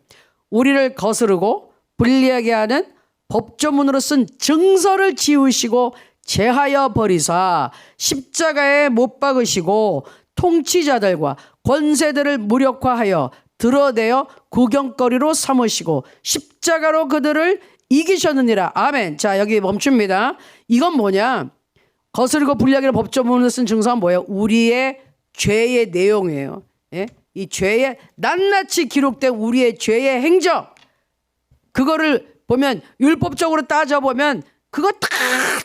우리를 거스르고 불리하게 하는 법조문으로 쓴 증서를 지우시고 제하여 버리사 십자가에 못 박으시고 통치자들과 권세들을 무력화하여 드러내어 구경거리로 삼으시고 십자가로 그들을 이기셨느니라. 아멘. 자, 여기 멈춥니다. 이건 뭐냐? 거스르고 불리하게 하는 법조문으로 쓴 증서는 뭐예요? 우리의 죄의 내용이에요. 예? 이 죄의 낱낱이 기록된 우리의 죄의 행적, 그거를 보면 율법적으로 따져보면 그거 다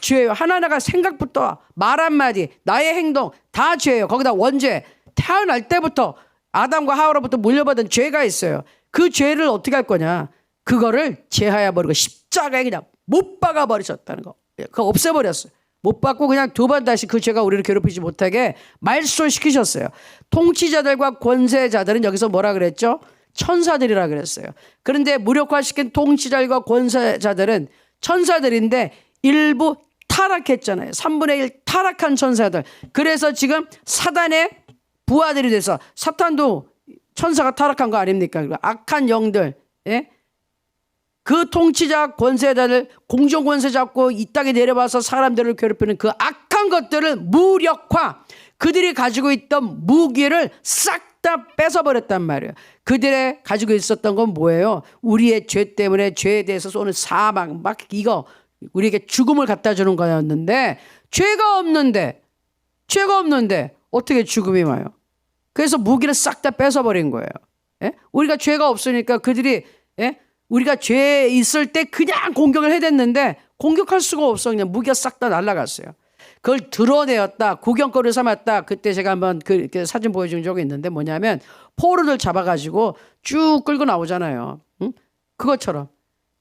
죄예요. 하나하나가 생각부터 말 한마디, 나의 행동 다 죄예요. 거기다 원죄, 태어날 때부터 아담과 하와로부터 물려받은 죄가 있어요. 그 죄를 어떻게 할 거냐? 그거를 제하여 버리고 십자가에 그냥 못 박아 버리셨다는 거. 그거 없애버렸어요. 못 받고 그냥 두 번 다시 그 죄가 우리를 괴롭히지 못하게 말소시키셨어요. 통치자들과 권세자들은 여기서 뭐라 그랬죠? 천사들이라 그랬어요. 그런데 무력화시킨 통치자들과 권세자들은 천사들인데 일부 타락했잖아요. 3분의 1 타락한 천사들. 그래서 지금 사단의 부하들이 돼서 사탄도 천사가 타락한 거 아닙니까? 악한 영들, 예? 그 통치자 권세자들 공정권세 잡고 이 땅에 내려와서 사람들을 괴롭히는 그 악한 것들을 무력화, 그들이 가지고 있던 무기를 싹 다 뺏어버렸단 말이에요. 그들의 가지고 있었던 건 뭐예요? 우리의 죄 때문에 죄에 대해서 쏘는 사망, 막 이거 우리에게 죽음을 갖다 주는 거였는데 죄가 없는데 어떻게 죽음이 와요? 그래서 무기를 싹 다 뺏어버린 거예요. 예? 우리가 죄가 없으니까 그들이, 예? 우리가 죄에 있을 때 그냥 공격을 해댔는데 공격할 수가 없어. 그냥 무기가 싹 다 날아갔어요. 그걸 드러내었다. 구경거리를 삼았다. 그때 제가 한번 그 사진 보여준 적이 있는데 뭐냐면 포로들 잡아가지고 쭉 끌고 나오잖아요. 응? 그것처럼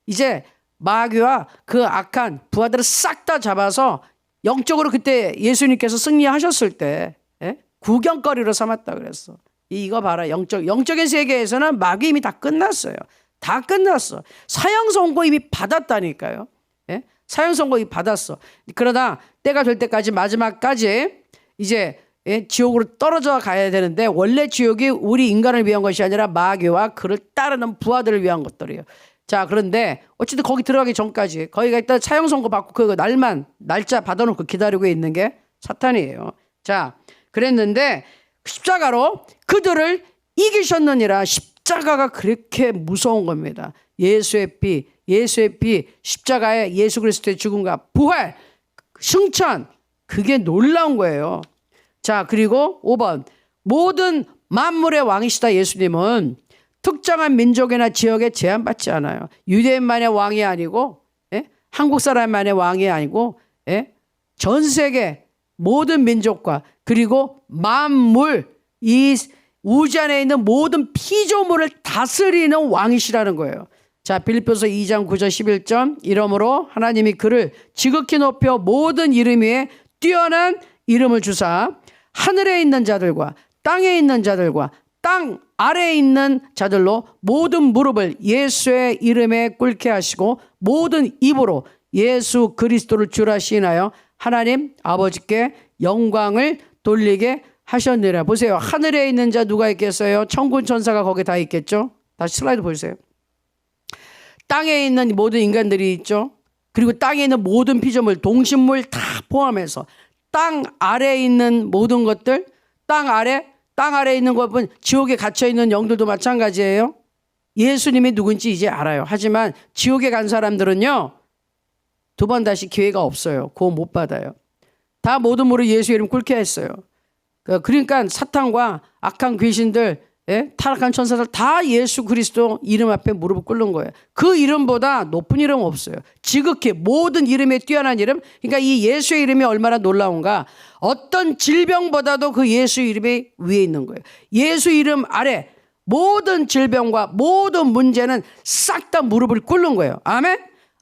이제 마귀와 그 악한 부하들을 싹 다 잡아서 영적으로 그때 예수님께서 승리하셨을 때 구경거리로 삼았다 그랬어. 이거 봐라. 영적인 세계에서는 마귀 이미 다 끝났어요. 다 끝났어. 사형 선고 이미 받았다니까요. 사형 선고 이미 받았어. 그러다 때가 될 때까지 마지막까지 이제 지옥으로 떨어져 가야 되는데 원래 지옥이 우리 인간을 위한 것이 아니라 마귀와 그를 따르는 부하들을 위한 것들이에요. 자, 그런데 어쨌든 거기 들어가기 전까지 거기가 일단 사형 선고 받고 그 날짜 받아놓고 기다리고 있는 게 사탄이에요. 자, 그랬는데 십자가로 그들을 이기셨느니라. 십자가가 그렇게 무서운 겁니다. 예수의 피, 십자가에 예수 그리스도의 죽음과 부활, 승천, 그게 놀라운 거예요. 자, 그리고 5번. 모든 만물의 왕이시다 예수님은 특정한 민족이나 지역에 제한받지 않아요. 유대인만의 왕이 아니고 한국 사람만의 왕이 아니고 전 세계 모든 민족과 그리고 만물, 이 우주 안에 있는 모든 피조물을 다스리는 왕이시라는 거예요. 자, 빌립보서 2장 9절 11절. 이러므로 하나님이 그를 지극히 높여 모든 이름 위에 뛰어난 이름을 주사 하늘에 있는 자들과 땅에 있는 자들과 땅 아래에 있는 자들로 모든 무릎을 예수의 이름에 꿇게 하시고 모든 입으로 예수 그리스도를 주라 시인하여 하나님 아버지께 영광을 돌리게 하셨느니라. 보세요. 하늘에 있는 자 누가 있겠어요? 천군 천사가 거기 다 있겠죠. 다시 슬라이드 보세요. 땅에 있는 모든 인간들이 있죠. 그리고 땅에 있는 모든 피조물, 동식물 다 포함해서 땅 아래에 있는 모든 것들, 땅 아래에 있는 것은 지옥에 갇혀있는 영들도 마찬가지예요. 예수님이 누군지 이제 알아요. 하지만 지옥에 간 사람들은요, 두 번 다시 기회가 없어요. 구원 못 받아요. 다 모든 무릎 예수 이름 꿇게 했어요. 그러니까 사탄과 악한 귀신들, 타락한 천사들 다 예수 그리스도 이름 앞에 무릎을 꿇는 거예요. 그 이름보다 높은 이름 없어요. 지극히 모든 이름에 뛰어난 이름. 그러니까 이 예수의 이름이 얼마나 놀라운가. 어떤 질병보다도 그 예수 이름이 위에 있는 거예요. 예수 이름 아래 모든 질병과 모든 문제는 싹 다 무릎을 꿇는 거예요. 아멘.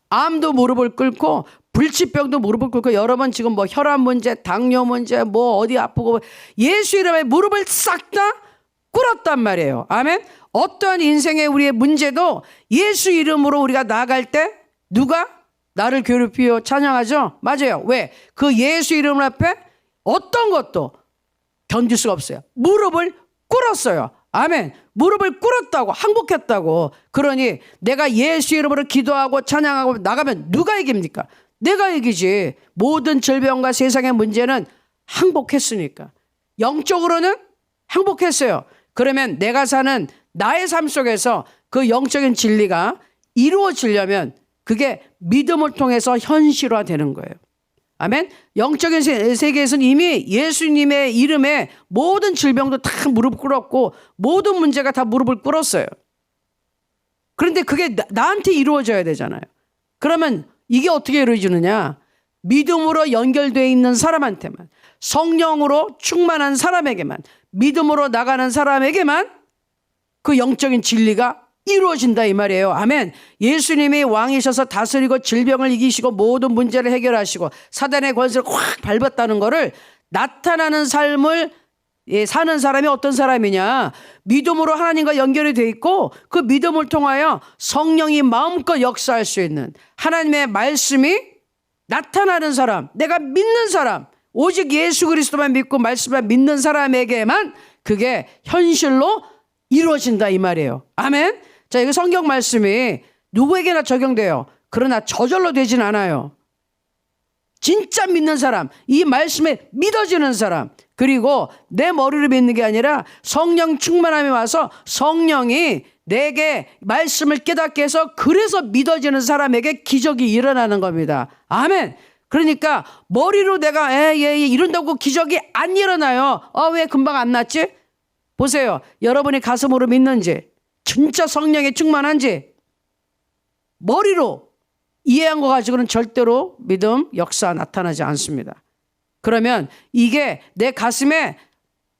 암도 무릎을 꿇고 불치병도 무릎을 꿇고 여러분 지금 뭐 혈압 문제, 당뇨 문제, 뭐 어디 아프고 예수 이름에 무릎을 싹 다 꿇었단 말이에요. 아멘. 어떠한 인생의 우리의 문제도 예수 이름으로 우리가 나아갈 때 누가 나를 괴롭히며 찬양하죠? 맞아요. 왜? 그 예수 이름 앞에 어떤 것도 견딜 수가 없어요. 무릎을 꿇었어요. 아멘. 무릎을 꿇었다고, 항복했다고. 그러니 내가 예수 이름으로 기도하고 찬양하고 나가면 누가 이깁니까? 내가 이기지. 모든 질병과 세상의 문제는 항복했으니까. 영적으로는 항복했어요. 그러면 내가 사는 나의 삶 속에서 그 영적인 진리가 이루어지려면 그게 믿음을 통해서 현실화되는 거예요. 아멘. 영적인 세계에서는 이미 예수님의 이름에 모든 질병도 다 무릎 꿇었고 모든 문제가 다 무릎을 꿇었어요. 그런데 그게 나한테 이루어져야 되잖아요. 그러면 이게 어떻게 이루어지느냐? 믿음으로 연결되어 있는 사람한테만, 성령으로 충만한 사람에게만, 믿음으로 나가는 사람에게만 그 영적인 진리가 이루어진다 이 말이에요. 아멘. 예수님이 왕이셔서 다스리고 질병을 이기시고 모든 문제를 해결하시고 사단의 권세를 확 밟았다는 것을 나타나는 삶을 사는 사람이 어떤 사람이냐? 믿음으로 하나님과 연결이 돼 있고 그 믿음을 통하여 성령이 마음껏 역사할 수 있는 하나님의 말씀이 나타나는 사람, 내가 믿는 사람, 오직 예수 그리스도만 믿고 말씀을 믿는 사람에게만 그게 현실로 이루어진다 이 말이에요. 아멘. 자, 이거 성경 말씀이 누구에게나 적용돼요. 그러나 저절로 되진 않아요. 진짜 믿는 사람, 이 말씀에 믿어지는 사람, 그리고 내 머리로 믿는 게 아니라 성령 충만함이 와서 성령이 내게 말씀을 깨닫게 해서 그래서 믿어지는 사람에게 기적이 일어나는 겁니다. 아멘. 그러니까 머리로 내가 이런다고 기적이 안 일어나요. 왜 금방 안 났지? 보세요. 여러분이 가슴으로 믿는지 진짜 성령에 충만한지 머리로 이해한 거 가지고는 절대로 믿음 역사 나타나지 않습니다. 그러면 이게 내 가슴에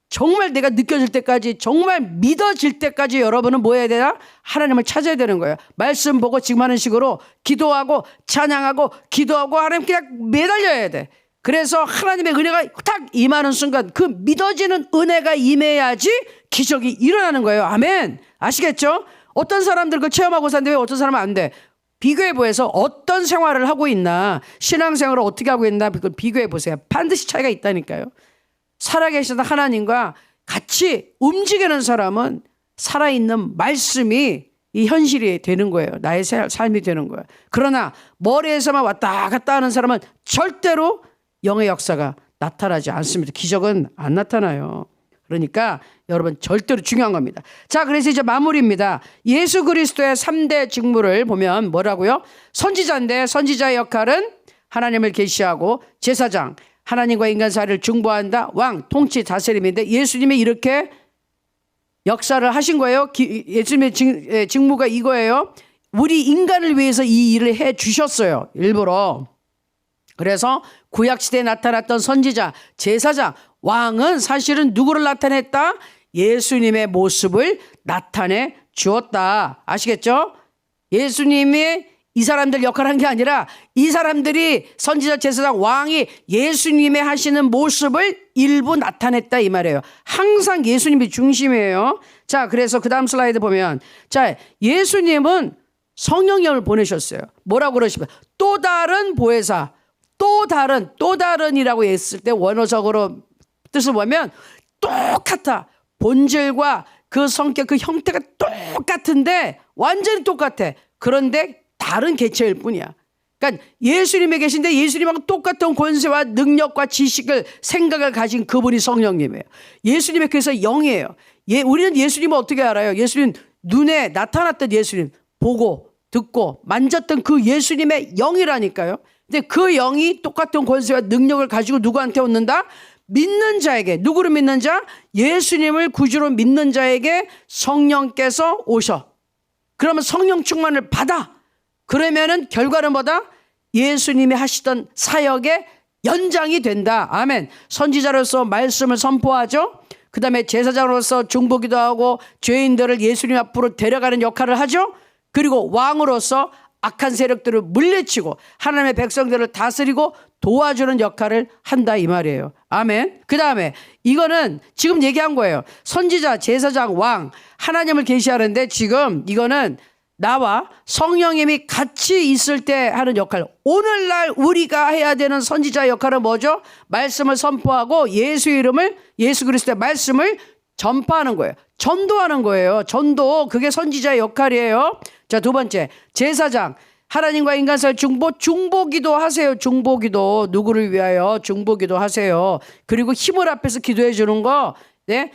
정말 내가 느껴질 때까지, 정말 믿어질 때까지 여러분은 뭐 해야 되나? 하나님을 찾아야 되는 거예요. 말씀 보고 지금 하는 식으로 기도하고 찬양하고 기도하고 하나님 그냥 매달려야 돼. 그래서 하나님의 은혜가 딱 임하는 순간 그 믿어지는 은혜가 임해야지 기적이 일어나는 거예요. 아멘. 아시겠죠? 어떤 사람들 그 체험하고 사는데 왜 어떤 사람은 안 돼? 비교해 보여서 어떤 생활을 하고 있나, 신앙생활을 어떻게 하고 있나 그걸 비교해 보세요. 반드시 차이가 있다니까요. 살아계시던 하나님과 같이 움직이는 사람은 살아있는 말씀이 이 현실이 되는 거예요. 나의 삶이 되는 거예요. 그러나 머리에서만 왔다 갔다 하는 사람은 절대로 영의 역사가 나타나지 않습니다. 기적은 안 나타나요. 그러니까 여러분 절대로 중요한 겁니다. 자, 그래서 이제 마무리입니다. 예수 그리스도의 3대 직무를 보면 뭐라고요? 선지자인데 선지자의 역할은 하나님을 계시하고, 제사장 하나님과 인간 사이를 중보한다, 왕 통치 다스림인데 예수님이 이렇게 역사를 하신 거예요. 예수님의 직무가 이거예요. 우리 인간을 위해서 이 일을 해 주셨어요. 일부러. 그래서 구약시대에 나타났던 선지자, 제사장, 왕은 사실은 누구를 나타냈다? 예수님의 모습을 나타내 주었다. 아시겠죠? 예수님이 이 사람들 역할을 한 게 아니라 이 사람들이 선지자, 제사장, 왕이 예수님의 하시는 모습을 일부 나타냈다 이 말이에요. 항상 예수님이 중심이에요. 자, 그래서 그 다음 슬라이드 보면, 자, 예수님은 성령님을 보내셨어요. 뭐라고 그러시면 또 다른 보혜사, 또 다른이라고 했을 때 원어적으로 뜻을 보면 똑같아. 본질과 그 성격, 그 형태가 똑같은데 완전히 똑같아. 그런데 다른 개체일 뿐이야. 그러니까 예수님에 계신데 예수님하고 똑같은 권세와 능력과 지식을, 생각을 가진 그분이 성령님이에요. 예수님의 그래서 영이에요. 우리는 예수님을 어떻게 알아요? 예수님 눈에 나타났던 예수님, 보고 듣고 만졌던 그 예수님의 영이라니까요. 근데 그 영이 똑같은 권세와 능력을 가지고 누구한테 얻는다? 믿는 자에게. 누구를 믿는 자? 예수님을 구주로 믿는 자에게 성령께서 오셔. 그러면 성령 충만을 받아. 그러면은 결과는 뭐다? 예수님이 하시던 사역의 연장이 된다. 아멘. 선지자로서 말씀을 선포하죠. 그 다음에 제사장으로서 중보기도 하고 죄인들을 예수님 앞으로 데려가는 역할을 하죠. 그리고 왕으로서 악한 세력들을 물리치고 하나님의 백성들을 다스리고 도와주는 역할을 한다 이 말이에요. 아멘. 그 다음에 이거는 지금 얘기한 거예요. 선지자, 제사장, 왕, 하나님을 계시하는데 지금 이거는 나와 성령님이 같이 있을 때 하는 역할. 오늘날 우리가 해야 되는 선지자의 역할은 뭐죠? 말씀을 선포하고 예수 이름을, 예수 그리스도의 말씀을 전파하는 거예요. 전도하는 거예요. 전도. 그게 선지자의 역할이에요. 자, 두 번째, 제사장. 하나님과 인간 사이 중보기도 하세요. 중보기도. 누구를 위하여 중보기도 하세요. 그리고 힘을 앞에서 기도해 주는 거. 네?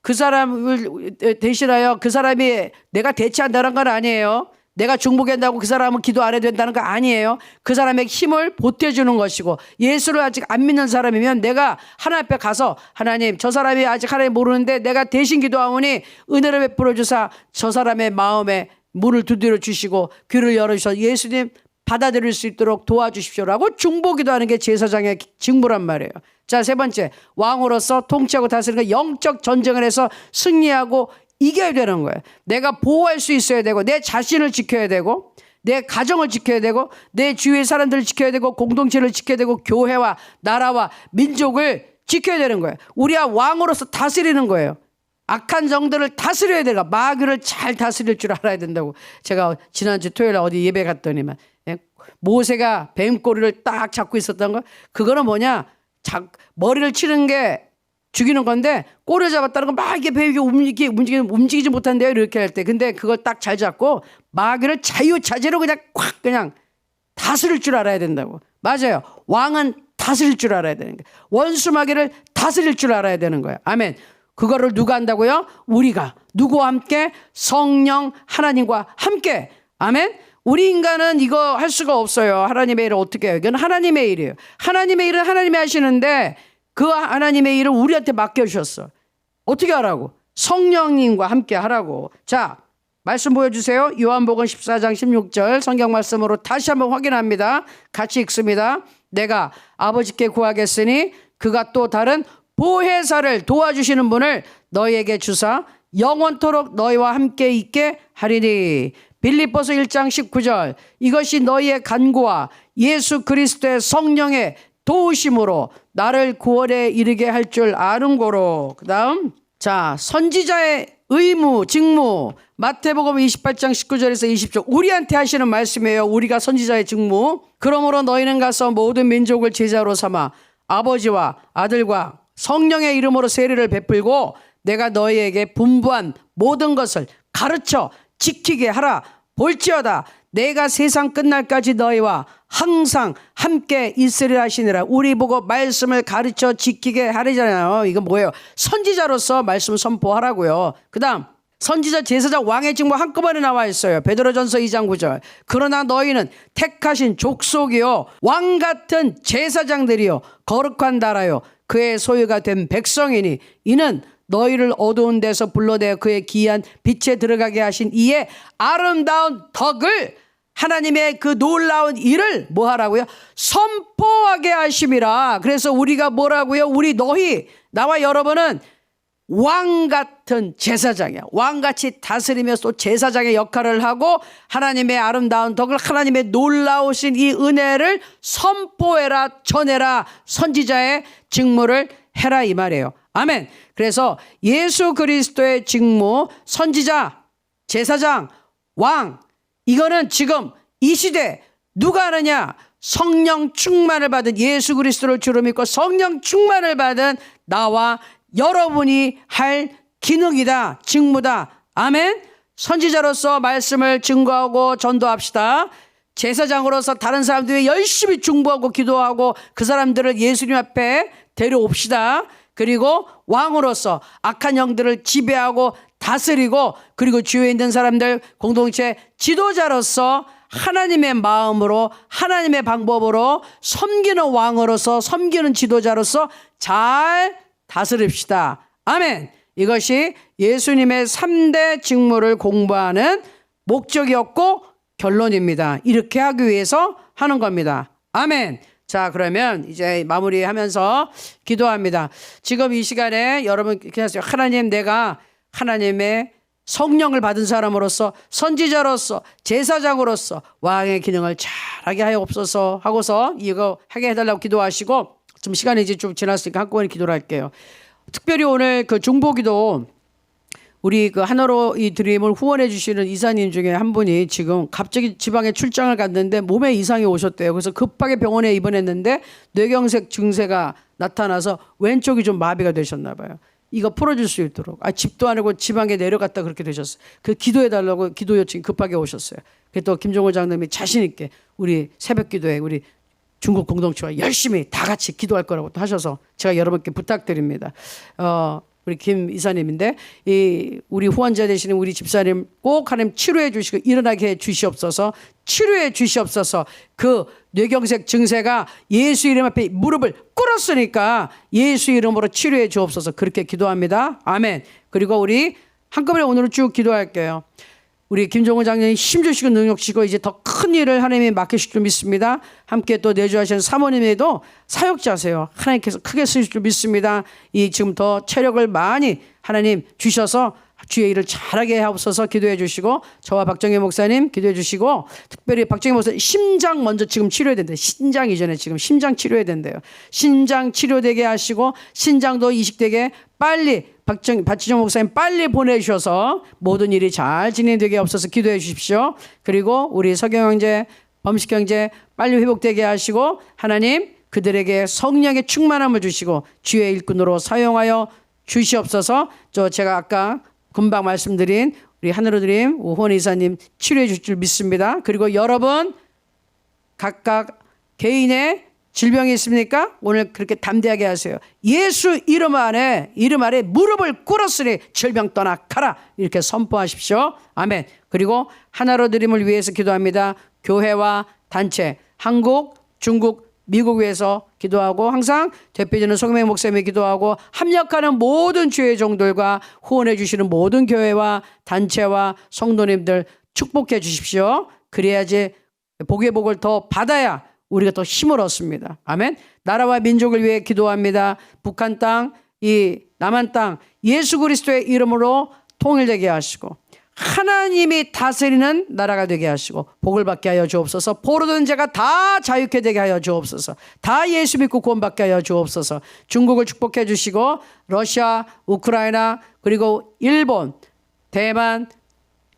그 사람을 대신하여 그 사람이 내가 대체한다는 건 아니에요. 내가 중보한다고 그 사람은 기도 안 해도 된다는 거 아니에요. 그 사람의 힘을 보태주는 것이고, 예수를 아직 안 믿는 사람이면 내가 하나님 앞에 가서 하나님, 저 사람이 아직 하나님 모르는데 내가 대신 기도하오니 은혜를 베풀어 주사 저 사람의 마음에 문을 두드려 주시고 귀를 열어주셔서 예수님 받아들일 수 있도록 도와주십시오라고 중보기도하는 게 제사장의 직무란 말이에요. 자, 세 번째, 왕으로서 통치하고 다스리는 영적 전쟁을 해서 승리하고 이겨야 되는 거예요. 내가 보호할 수 있어야 되고, 내 자신을 지켜야 되고, 내 가정을 지켜야 되고, 내 주위의 사람들을 지켜야 되고, 공동체를 지켜야 되고, 교회와 나라와 민족을 지켜야 되는 거예요. 우리가 왕으로서 다스리는 거예요. 악한 정들을 다스려야 되고, 마귀를 잘 다스릴 줄 알아야 된다고. 제가 지난주 토요일에 어디 예배 갔더니만 모세가 뱀꼬리를 딱 잡고 있었던 거, 그거는 뭐냐, 머리를 치는 게 죽이는 건데 꼬리를 잡았다는 건 막 이렇게 뱀이 움직이지 못한대요. 이렇게 할 때. 근데 그걸 딱 잘 잡고 마귀를 자유자재로 그냥 다스릴 줄 알아야 된다고. 맞아요. 왕은 다스릴 줄 알아야 되는 거예요. 원수 마귀를 다스릴 줄 알아야 되는 거예요. 아멘. 그거를 누가 한다고요? 우리가. 누구와 함께? 성령 하나님과 함께. 아멘. 우리 인간은 이거 할 수가 없어요. 하나님의 일을 어떻게 해요? 이건 하나님의 일이에요. 하나님의 일은 하나님이 하시는데 그 하나님의 일을 우리한테 맡겨주셨어. 어떻게 하라고? 성령님과 함께 하라고. 자, 말씀 보여주세요. 요한복음 14장 16절 성경 말씀으로 다시 한번 확인합니다. 같이 읽습니다. 내가 아버지께 구하겠으니 그가 또 다른 보혜사를 도와주시는 분을 너희에게 주사 영원토록 너희와 함께 있게 하리니. 빌립보서 1장 19절. 이것이 너희의 간구와 예수 그리스도의 성령의 도우심으로 나를 구원에 이르게 할 줄 아는고로. 그 다음, 자, 선지자의 의무, 직무. 마태복음 28장 19절에서 20절. 우리한테 하시는 말씀이에요. 우리가 선지자의 직무. 그러므로 너희는 가서 모든 민족을 제자로 삼아 아버지와 아들과 성령의 이름으로 세례를 베풀고 내가 너희에게 분부한 모든 것을 가르쳐 지키게 하라. 볼지어다 내가 세상 끝날까지 너희와 항상 함께 있으리라 하시니라. 우리 보고 말씀을 가르쳐 지키게 하리잖아요. 이거 뭐예요? 선지자로서 말씀 선포하라고요. 그 다음, 선지자, 제사장, 왕의 직무 한꺼번에 나와 있어요. 베드로전서 2장 9절. 그러나 너희는 택하신 족속이요 왕 같은 제사장들이요 거룩한 나라요 그의 소유가 된 백성이니 이는 너희를 어두운 데서 불러내어 그의 기이한 빛에 들어가게 하신 이의 아름다운 덕을, 하나님의 그 놀라운 일을 뭐 하라고요? 선포하게 하심이라. 그래서 우리가 뭐라고요? 너희, 나와 여러분은 왕 같은 제사장이야. 왕같이 다스리면서 또 제사장의 역할을 하고 하나님의 아름다운 덕을, 하나님의 놀라우신 이 은혜를 선포해라, 전해라. 선지자의 직무를 해라 이 말이에요. 아멘. 그래서 예수 그리스도의 직무, 선지자, 제사장, 왕, 이거는 지금 이 시대 누가 하느냐? 성령 충만을 받은, 예수 그리스도를 주로 믿고 성령 충만을 받은 나와 여러분이 할 기능이다, 직무다. 아멘. 선지자로서 말씀을 증거하고 전도합시다. 제사장으로서 다른 사람들이 열심히 중보하고 기도하고 그 사람들을 예수님 앞에 데려옵시다. 그리고 왕으로서 악한 영들을 지배하고 다스리고, 그리고 주위에 있는 사람들 공동체 지도자로서 하나님의 마음으로, 하나님의 방법으로 섬기는 왕으로서, 섬기는 지도자로서 잘 다스립시다. 아멘. 이것이 예수님의 3대 직무를 공부하는 목적이었고 결론입니다. 이렇게 하기 위해서 하는 겁니다. 아멘. 자, 그러면 이제 마무리하면서 기도합니다. 지금 이 시간에 여러분 기도하세요. 하나님, 내가 하나님의 성령을 받은 사람으로서, 선지자로서, 제사장으로서 왕의 기능을 잘하게 하옵소서 하고서 이거 하게 해달라고 기도하시고, 좀 시간이 이제 좀 지났으니까 한꺼번에 기도를 할게요. 특별히 오늘 그 중보기도 우리 그 하나로 이 드림을 후원해 주시는 이사님 중에 한 분이 지금 갑자기 지방에 출장을 갔는데 몸에 이상이 오셨대요. 그래서 급하게 병원에 입원했는데 뇌경색 증세가 나타나서 왼쪽이 좀 마비가 되셨나 봐요. 이거 풀어줄 수 있도록, 집도 안 하고 지방에 내려갔다 그렇게 되셨어요. 그 기도해 달라고 기도 요청이 급하게 오셨어요. 그래서 또 김종호 장로님이 자신 있게 우리 새벽 기도에 우리 중국 공동체와 열심히 다 같이 기도할 거라고 또 하셔서 제가 여러분께 부탁드립니다. 우리 김 이사님인데, 우리 후원자 되시는 우리 집사님 꼭 하나님 치료해 주시고 일어나게 해 주시옵소서. 치료해 주시옵소서. 그 뇌경색 증세가 예수 이름 앞에 무릎을 꿇었으니까 예수 이름으로 치료해 주옵소서. 그렇게 기도합니다. 아멘. 그리고 우리 한꺼번에 오늘은 쭉 기도할게요. 우리 김종호 장로님 힘 주시고 능력 주시고 이제 더 큰 일을 하나님이 맡기실 줄 믿습니다. 함께 또 내주하시는 사모님에도 사역자세요. 하나님께서 크게 쓰실 줄 믿습니다. 이 지금 더 체력을 많이 하나님 주셔서 주의 일을 잘하게 하옵소서 기도해 주시고, 저와 박정희 목사님 기도해 주시고, 특별히 박정희 목사님 심장 먼저 지금 치료해야 된대요. 신장 이전에 지금 심장 치료해야 된대요. 신장 치료되게 하시고 신장도 이식되게 빨리 박지정 목사님 빨리 보내주셔서 모든 일이 잘 진행되게 없어서 기도해 주십시오. 그리고 우리 서경 형제, 범식 형제 빨리 회복되게 하시고 하나님 그들에게 성령의 충만함을 주시고 주의 일꾼으로 사용하여 주시옵소서. 제가 아까 금방 말씀드린 우리 하늘로드림 후원 이사님 치료해 줄 줄 믿습니다. 그리고 여러분 각각 개인의 질병이 있습니까? 오늘 그렇게 담대하게 하세요. 예수 이름 아래 무릎을 꿇었으니 질병 떠나 가라. 이렇게 선포하십시오. 아멘. 그리고 하나로 드림을 위해서 기도합니다. 교회와 단체, 한국, 중국, 미국 위해서 기도하고, 항상 대표되는 송명 목사님이 기도하고, 합력하는 모든 주의 종들과 후원해 주시는 모든 교회와 단체와 성도님들 축복해 주십시오. 그래야지 복의 복을 더 받아야 우리가 더 힘을 얻습니다. 아멘. 나라와 민족을 위해 기도합니다. 북한 땅, 이 남한 땅 예수 그리스도의 이름으로 통일되게 하시고 하나님이 다스리는 나라가 되게 하시고 복을 받게 하여 주옵소서. 포로된 자가 다 자유케 되게 하여 주옵소서. 다 예수 믿고 구원받게 하여 주옵소서. 중국을 축복해 주시고 러시아, 우크라이나, 그리고 일본, 대만,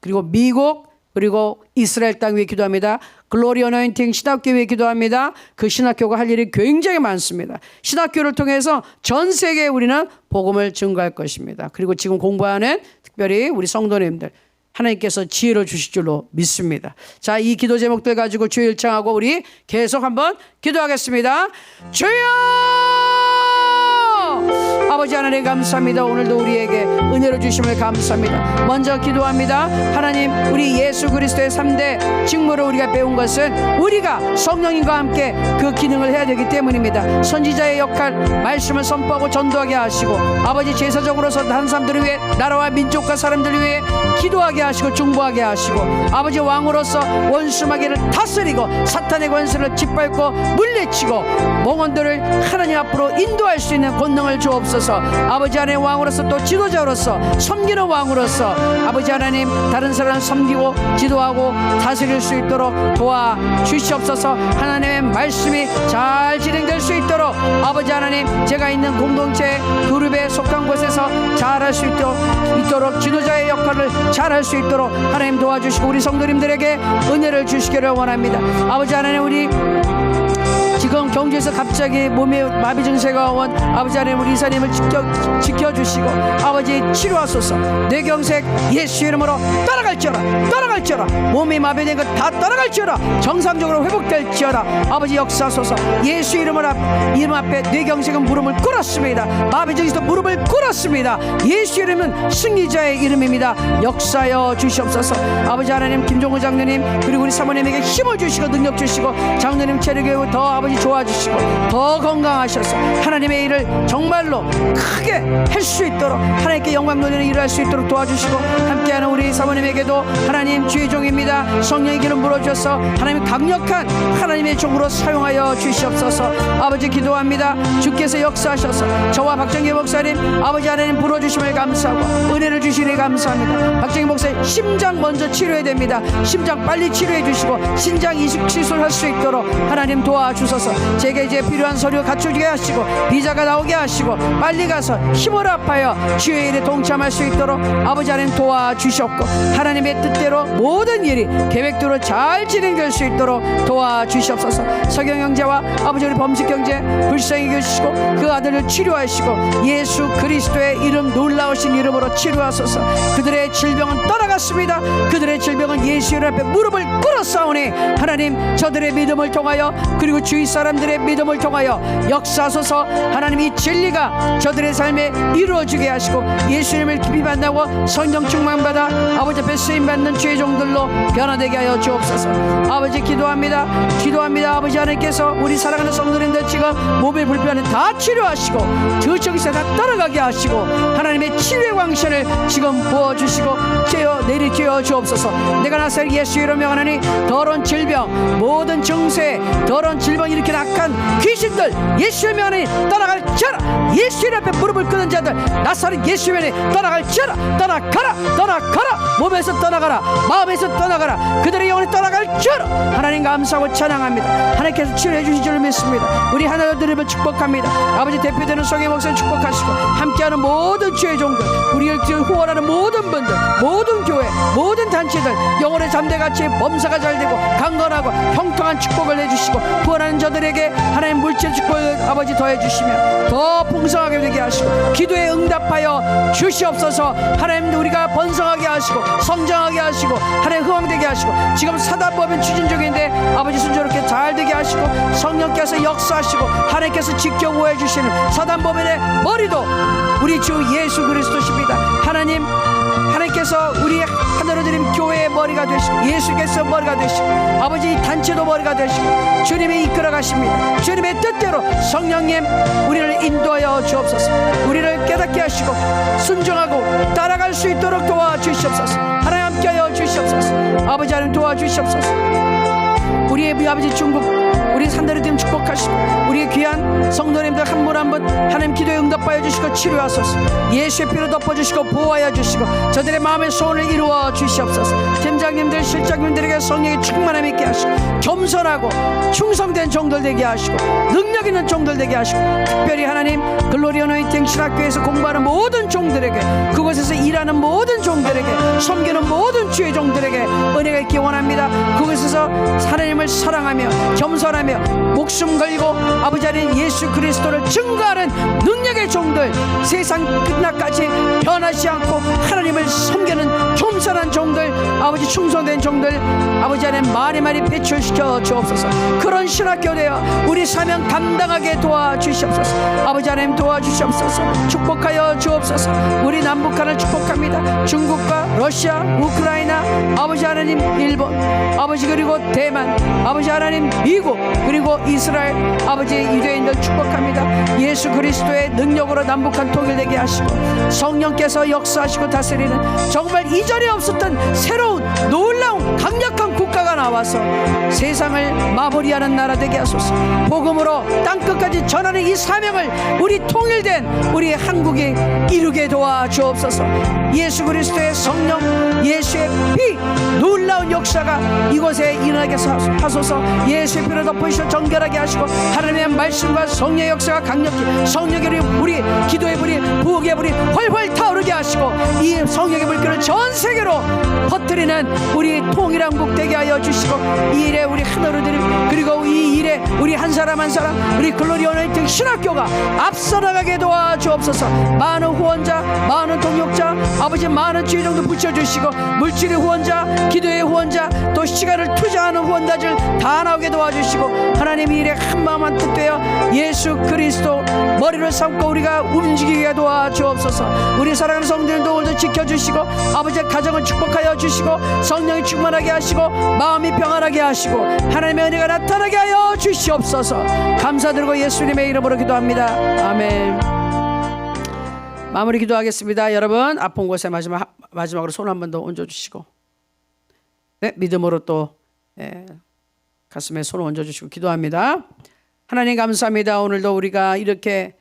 그리고 미국, 그리고 이스라엘 땅 위에 기도합니다. 글로리 어노인팅 신학교 위에 기도합니다. 그 신학교가 할 일이 굉장히 많습니다. 신학교를 통해서 전 세계에 우리는 복음을 증거할 것입니다. 그리고 지금 공부하는 특별히 우리 성도님들 하나님께서 지혜를 주실 줄로 믿습니다. 자, 이 기도 제목들 가지고 주여 일창하고 우리 계속 한번 기도하겠습니다. 주여! 아버지 하나님 감사합니다. 오늘도 우리에게 은혜를 주심을 감사합니다. 먼저 기도합니다. 하나님, 우리 예수 그리스도의 3대 직무를 우리가 배운 것은 우리가 성령님과 함께 그 기능을 해야 되기 때문입니다. 선지자의 역할, 말씀을 선포하고 전도하게 하시고, 아버지 제사적으로서 다른 사람들을 위해, 나라와 민족과 사람들을 위해 기도하게 하시고 중보하게 하시고, 아버지 왕으로서 원수 마귀를 다스리고 사탄의 권세를 짓밟고 물리치고 몽원들을 하나님 앞으로 인도할 수 있는 권능을 주옵소서. 아버지 하나님, 왕으로서 또 지도자로서 섬기는 왕으로서 아버지 하나님, 다른 사람을 섬기고 지도하고 다스릴 수 있도록 도와주시옵소서. 하나님의 말씀이 잘 진행될 수 있도록 아버지 하나님, 제가 있는 공동체 그룹에 속한 곳에서 잘할 수 있도록 지도자의 역할을 잘할 수 있도록 하나님 도와주시고 우리 성도님들에게 은혜를 주시기를 원합니다. 아버지 하나님, 우리 지금 경주에서 갑자기 몸에 마비 증세가 온 아버지 하나님, 우리 이사님을 지켜주시고 아버지 치료하소서. 뇌경색 예수 이름으로 떠나갈지어다. 몸이 마비된 것 다 떠나갈지어다. 정상적으로 회복될지어다. 아버지 역사하소서. 예수 이름 앞에 뇌경색은 무릎을 꿇었습니다. 마비 증세도 무릎을 꿇었습니다. 예수 이름은 승리자의 이름입니다. 역사하여 주시옵소서. 아버지 하나님, 김종우 장로님 그리고 우리 사모님에게 힘을 주시고 능력 주시고 장로님 체력에 더 아버지 도와주시고 더 건강하셔서 하나님의 일을 정말로 크게 할 수 있도록 하나님께 영광 돌리는 일을 할 수 있도록 도와주시고, 함께하는 우리 사모님에게도 하나님 주의 종입니다. 성령의 기름 부어주셔서 하나님 강력한 하나님의 종으로 사용하여 주시옵소서. 아버지 기도합니다. 주께서 역사하셔서 저와 박정기 목사님 아버지 하나님 불어주심을 감사하고 은혜를 주시니 감사합니다. 박정기 목사님 심장 먼저 치료해야 됩니다. 심장 빨리 치료해 주시고 신장 이식 시술할 수 있도록 하나님 도와주소서. 제게 이제 필요한 서류 갖추게 하시고 비자가 나오게 하시고 빨리 가서 힘을 합하여 주의 일에 동참할 수 있도록 아버지 하나님 도와주셨고, 하나님의 뜻대로 모든 일이 계획대로 잘 진행될 수 있도록 도와주시옵소서. 서경 형제와 아버지 우리 범식 형제 불쌍히 계시고 그 아들을 치료하시고 예수 그리스도의 이름 놀라우신 이름으로 치료하소서. 그들의 질병은 떠나갔습니다. 그들의 질병은 예수 이름 앞에 무릎을 꿇었사오니 하나님 저들의 믿음을 통하여 그리고 주위 사람들의 믿음을 통하여 역사하소서. 하나님 이 진리가 저들의 삶에 이루어지게 하시고 예수님을 깊이 만나고 성령 충만받아 아버지 앞에 쓰임받는 주의 종들로 변화되게 하여 주옵소서. 아버지 기도합니다. 아버지 하나님께서 우리 사랑하는 성도님들 지금 몸의 불편을 다 치료하시고 저쪽에서 다 떠나가게 하시고 하나님의 치유의 광선을 지금 부어주시고 내리쬐어 주옵소서. 내가 나사렛 예수 이름 명하노니 더러운 질병 모든 증세 더러운 질병 이렇게 악한 귀신들 예수 이름 명하노니 떠나갈지어다. 예수 이름 앞에 무릎을 꿇는 자들 나사렛 예수 이름에 떠나갈지어다. 떠나가라. 몸에서 떠나가라. 마음에서 떠나가라. 그들의 영혼이 떠나갈지어다. 하나님 감사하고 찬양합니다. 하나님께서 치료해 주신 줄 믿습니다. 우리 하나님 드림을 축복합니다. 아버지 대표되는 성의 목사님 축복하시고 함께하는 모든 주의 종들 우리를 후원하는 모든 분들 모든 교회 모든 단체들 영혼의 잠대같이 범사가 잘되고 강건하고 형통한 축복을 해주시고 후원하는 저들에게 하나님 물질 축복을 아버지 더해주시며 더 풍성하게 되게 하시고 기도에 응답하여 주시옵소서. 하나님 우리가 번성하게 하시고 성장하게 하시고 하나님 흥왕되게 하시고 지금 사단법인 추진 중인데 아버지 순조롭게 잘 되게 하시고 성령께서 역사하시고 하나님께서 지켜 보호해 주시는 사단법인의 머리도 우리 주 예수 그리스도십니다. 하나님께서 우리 하늘을 드린 교회의 머리가 되시고 예수께서 머리가 되시고 아버지 단체도 머리가 되시고 주님이 이끌어 가십니다. 주님의 뜻대로 성령님 우리를 인도하여 주옵소서. 우리를 깨닫게 하시고 순종하고 따라갈 수 있도록 도와주시옵소서. 하나님 함께하여 주시옵소서. 아버지 하나님 도와주시옵소서. 우리의 아버지 중국 우리 산다리팀 축복하시고 우리 귀한 성도님들 한 분 한 분 하나님 기도에 응답하여 주시고 치료하소서. 예수의 피로 덮어주시고 보호하여 주시고 저들의 마음의 소원을 이루어 주시옵소서. 팀장님들 실장님들에게 성령의 충만함 있게 하시고 겸손하고 충성된 종들 되게 하시고 능력 있는 종들 되게 하시고 특별히 하나님 글로리 어노인팅 신학교에서 공부하는 모든 종들에게 그곳에서 일하는 모든 종들에게 섬기는 모든 주의 종들에게 은혜가 있기 원합니다. 그곳에서 하나님을 사랑하며 겸손하며 목숨 걸고 아버지 하나님 예수 그리스도를 증거하는 능력의 종들 세상 끝날까지 변하지 않고 하나님을 섬기는 겸손한 종들 아버지 충성된 종들 아버지 하나님 많이 배출시켜 주옵소서. 그런 신학교 되어 우리 사명 감당하게 도와주시옵소서. 아버지 하나님 도와주시옵소서. 축복하여 주옵소서. 우리 남북한을 축복합니다. 중국과 러시아 우크라이나 아버지 하나님 일본 아버지 그리고 대만 아버지 하나님 미국 그리고 이스라엘 아버지 유대인들 축복합니다. 예수 그리스도의 능력으로 남북한 통일되게 하시고 성령께서 역사하시고 다스리는 정말 이전에 없었던 새로운 놀라운 강력한 국가가 나와서 세상을 마무리하는 나라 되게 하소서. 복음으로 땅끝까지 전하는 이 사명을 우리 통일된 우리 한국이 이루게 도와주옵소서. 예수 그리스도의 성령 예수의 피 놀라운 역사가 이곳에 일어나게 하소서. 예수의 피로 덮으시고 정결하게 하시고 하나님의 말씀과 성령의 역사가 강력히 성령의 우리 기도의 불이 부엌의 불이 훨훨 타오르게 하시고 이 성령의 불길을 전 세계로 퍼뜨리는 우리 통일한국 되게 하여 주시고 이 일에 우리 하늘들이 그리고 이 일에 우리 한 사람 한 사람 우리 글로리 어노인팅 신학교가 앞서 나가게 도와주옵소서. 많은 후원자 많은 동역자 아버지 많은 주의종도 붙여주시고 물질의 후원자 기도의 후원자 또 시간을 투자하는 후원자들 다 나오게 도와주시고 하나님 이 일에 한마음 한뜻 되어 예수 그리스도 머리를 삼고 우리가 움직이게 도와주옵소서. 우리 사랑하는 성도님도 오늘도 지켜주시고 아버지의 가정을 축복하여 주시고 성령이 충만하게 하시고 마음이 평안하게 하시고 하나님의 은혜가 나타나게 하여 주시옵소서. 감사드리고 예수님의 이름으로 기도합니다. 아멘. 마무리 기도하겠습니다. 여러분 아픈 곳에 마지막으로 손 한 번 더 얹어주시고 네, 믿음으로 또 가슴에 손을 얹어주시고 기도합니다. 하나님 감사합니다. 오늘도 우리가 이렇게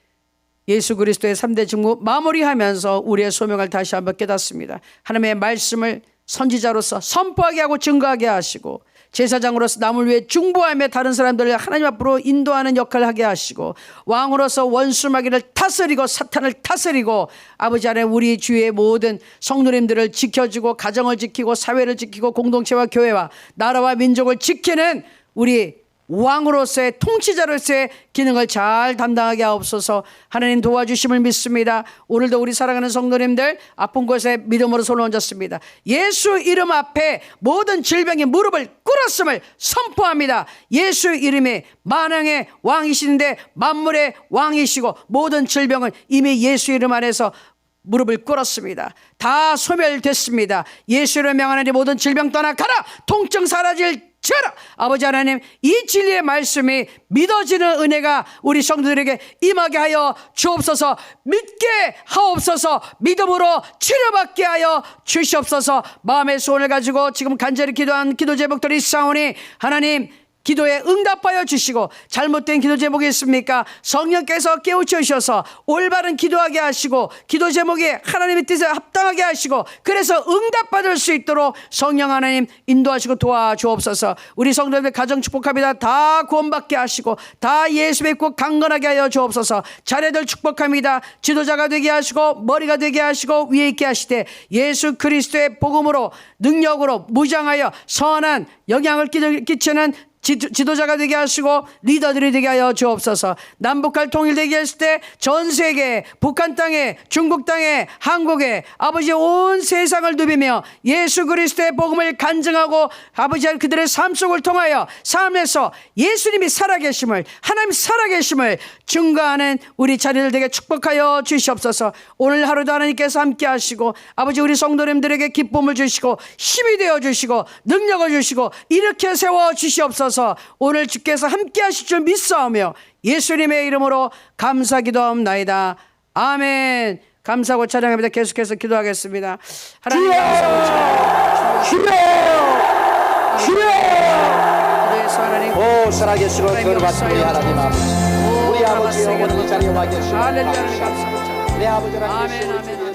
예수 그리스도의 3대 직무 마무리하면서 우리의 소명을 다시 한번 깨닫습니다. 하나님의 말씀을 선지자로서 선포하게 하고 증거하게 하시고 제사장으로서 남을 위해 중보하며 다른 사람들을 하나님 앞으로 인도하는 역할을 하게 하시고 왕으로서 원수마귀를 다스리고 사탄을 다스리고 아버지 안에 우리 주위의 모든 성도님들을 지켜주고 가정을 지키고 사회를 지키고 공동체와 교회와 나라와 민족을 지키는 우리 왕으로서의 통치자로서의 기능을 잘 담당하게 하옵소서. 하나님 도와주심을 믿습니다. 오늘도 우리 사랑하는 성도님들 아픈 곳에 믿음으로 손을 얹었습니다. 예수 이름 앞에 모든 질병이 무릎을 꿇었음을 선포합니다. 예수 이름이 만왕의 왕이신데 만물의 왕이시고 모든 질병은 이미 예수 이름 안에서 무릎을 꿇었습니다. 다 소멸됐습니다. 예수를 명하는 모든 질병 떠나 가라. 통증 사라질 지어라. 아버지 하나님 이 진리의 말씀이 믿어지는 은혜가 우리 성도들에게 임하게 하여 주옵소서. 믿게 하옵소서. 믿음으로 치료받게 하여 주시옵소서. 마음의 소원을 가지고 지금 간절히 기도한 기도 제목들이 있사오니 하나님 기도에 응답하여 주시고 잘못된 기도 제목이 있습니까? 성령께서 깨우쳐 주셔서 올바른 기도하게 하시고 기도 제목에 하나님의 뜻에 합당하게 하시고 그래서 응답받을 수 있도록 성령 하나님 인도하시고 도와주옵소서. 우리 성도님들 가정 축복합니다. 다 구원받게 하시고 다 예수 믿고 강건하게 하여 주옵소서. 자녀들 축복합니다. 지도자가 되게 하시고 머리가 되게 하시고 위에 있게 하시되 예수 그리스도의 복음으로 능력으로 무장하여 선한 영향을 끼치는 지도자가 되게 하시고 리더들이 되게 하여 주옵소서. 남북한 통일되게 했을 때 전 세계 북한 땅에 중국 땅에 한국에 아버지 온 세상을 누비며 예수 그리스도의 복음을 간증하고 아버지 그들의 삶 속을 통하여 삶에서 예수님이 살아계심을 하나님 살아계심을 증거하는 우리 자녀들 되게 축복하여 주시옵소서. 오늘 하루도 하나님께서 함께 하시고 아버지 우리 성도님들에게 기쁨을 주시고 힘이 되어 주시고 능력을 주시고 이렇게 세워 주시옵소서. 오늘 주께서 함께 하실 줄 믿사오며 예수님의 이름으로 감사 기도하옵나이다. 아멘. 감사하고 찬양합니다. 계속해서 기도하겠습니다. 하나님 감사하고 찬양합니다. 기도해서 하나님 크시고 살아계시고 거룩하신 우리 하나님 아버지, 우리 아버지 영원히 이 자리에 와 계시고 할렐루야 감사합니다. 내 아버지 하나님 아멘 아멘.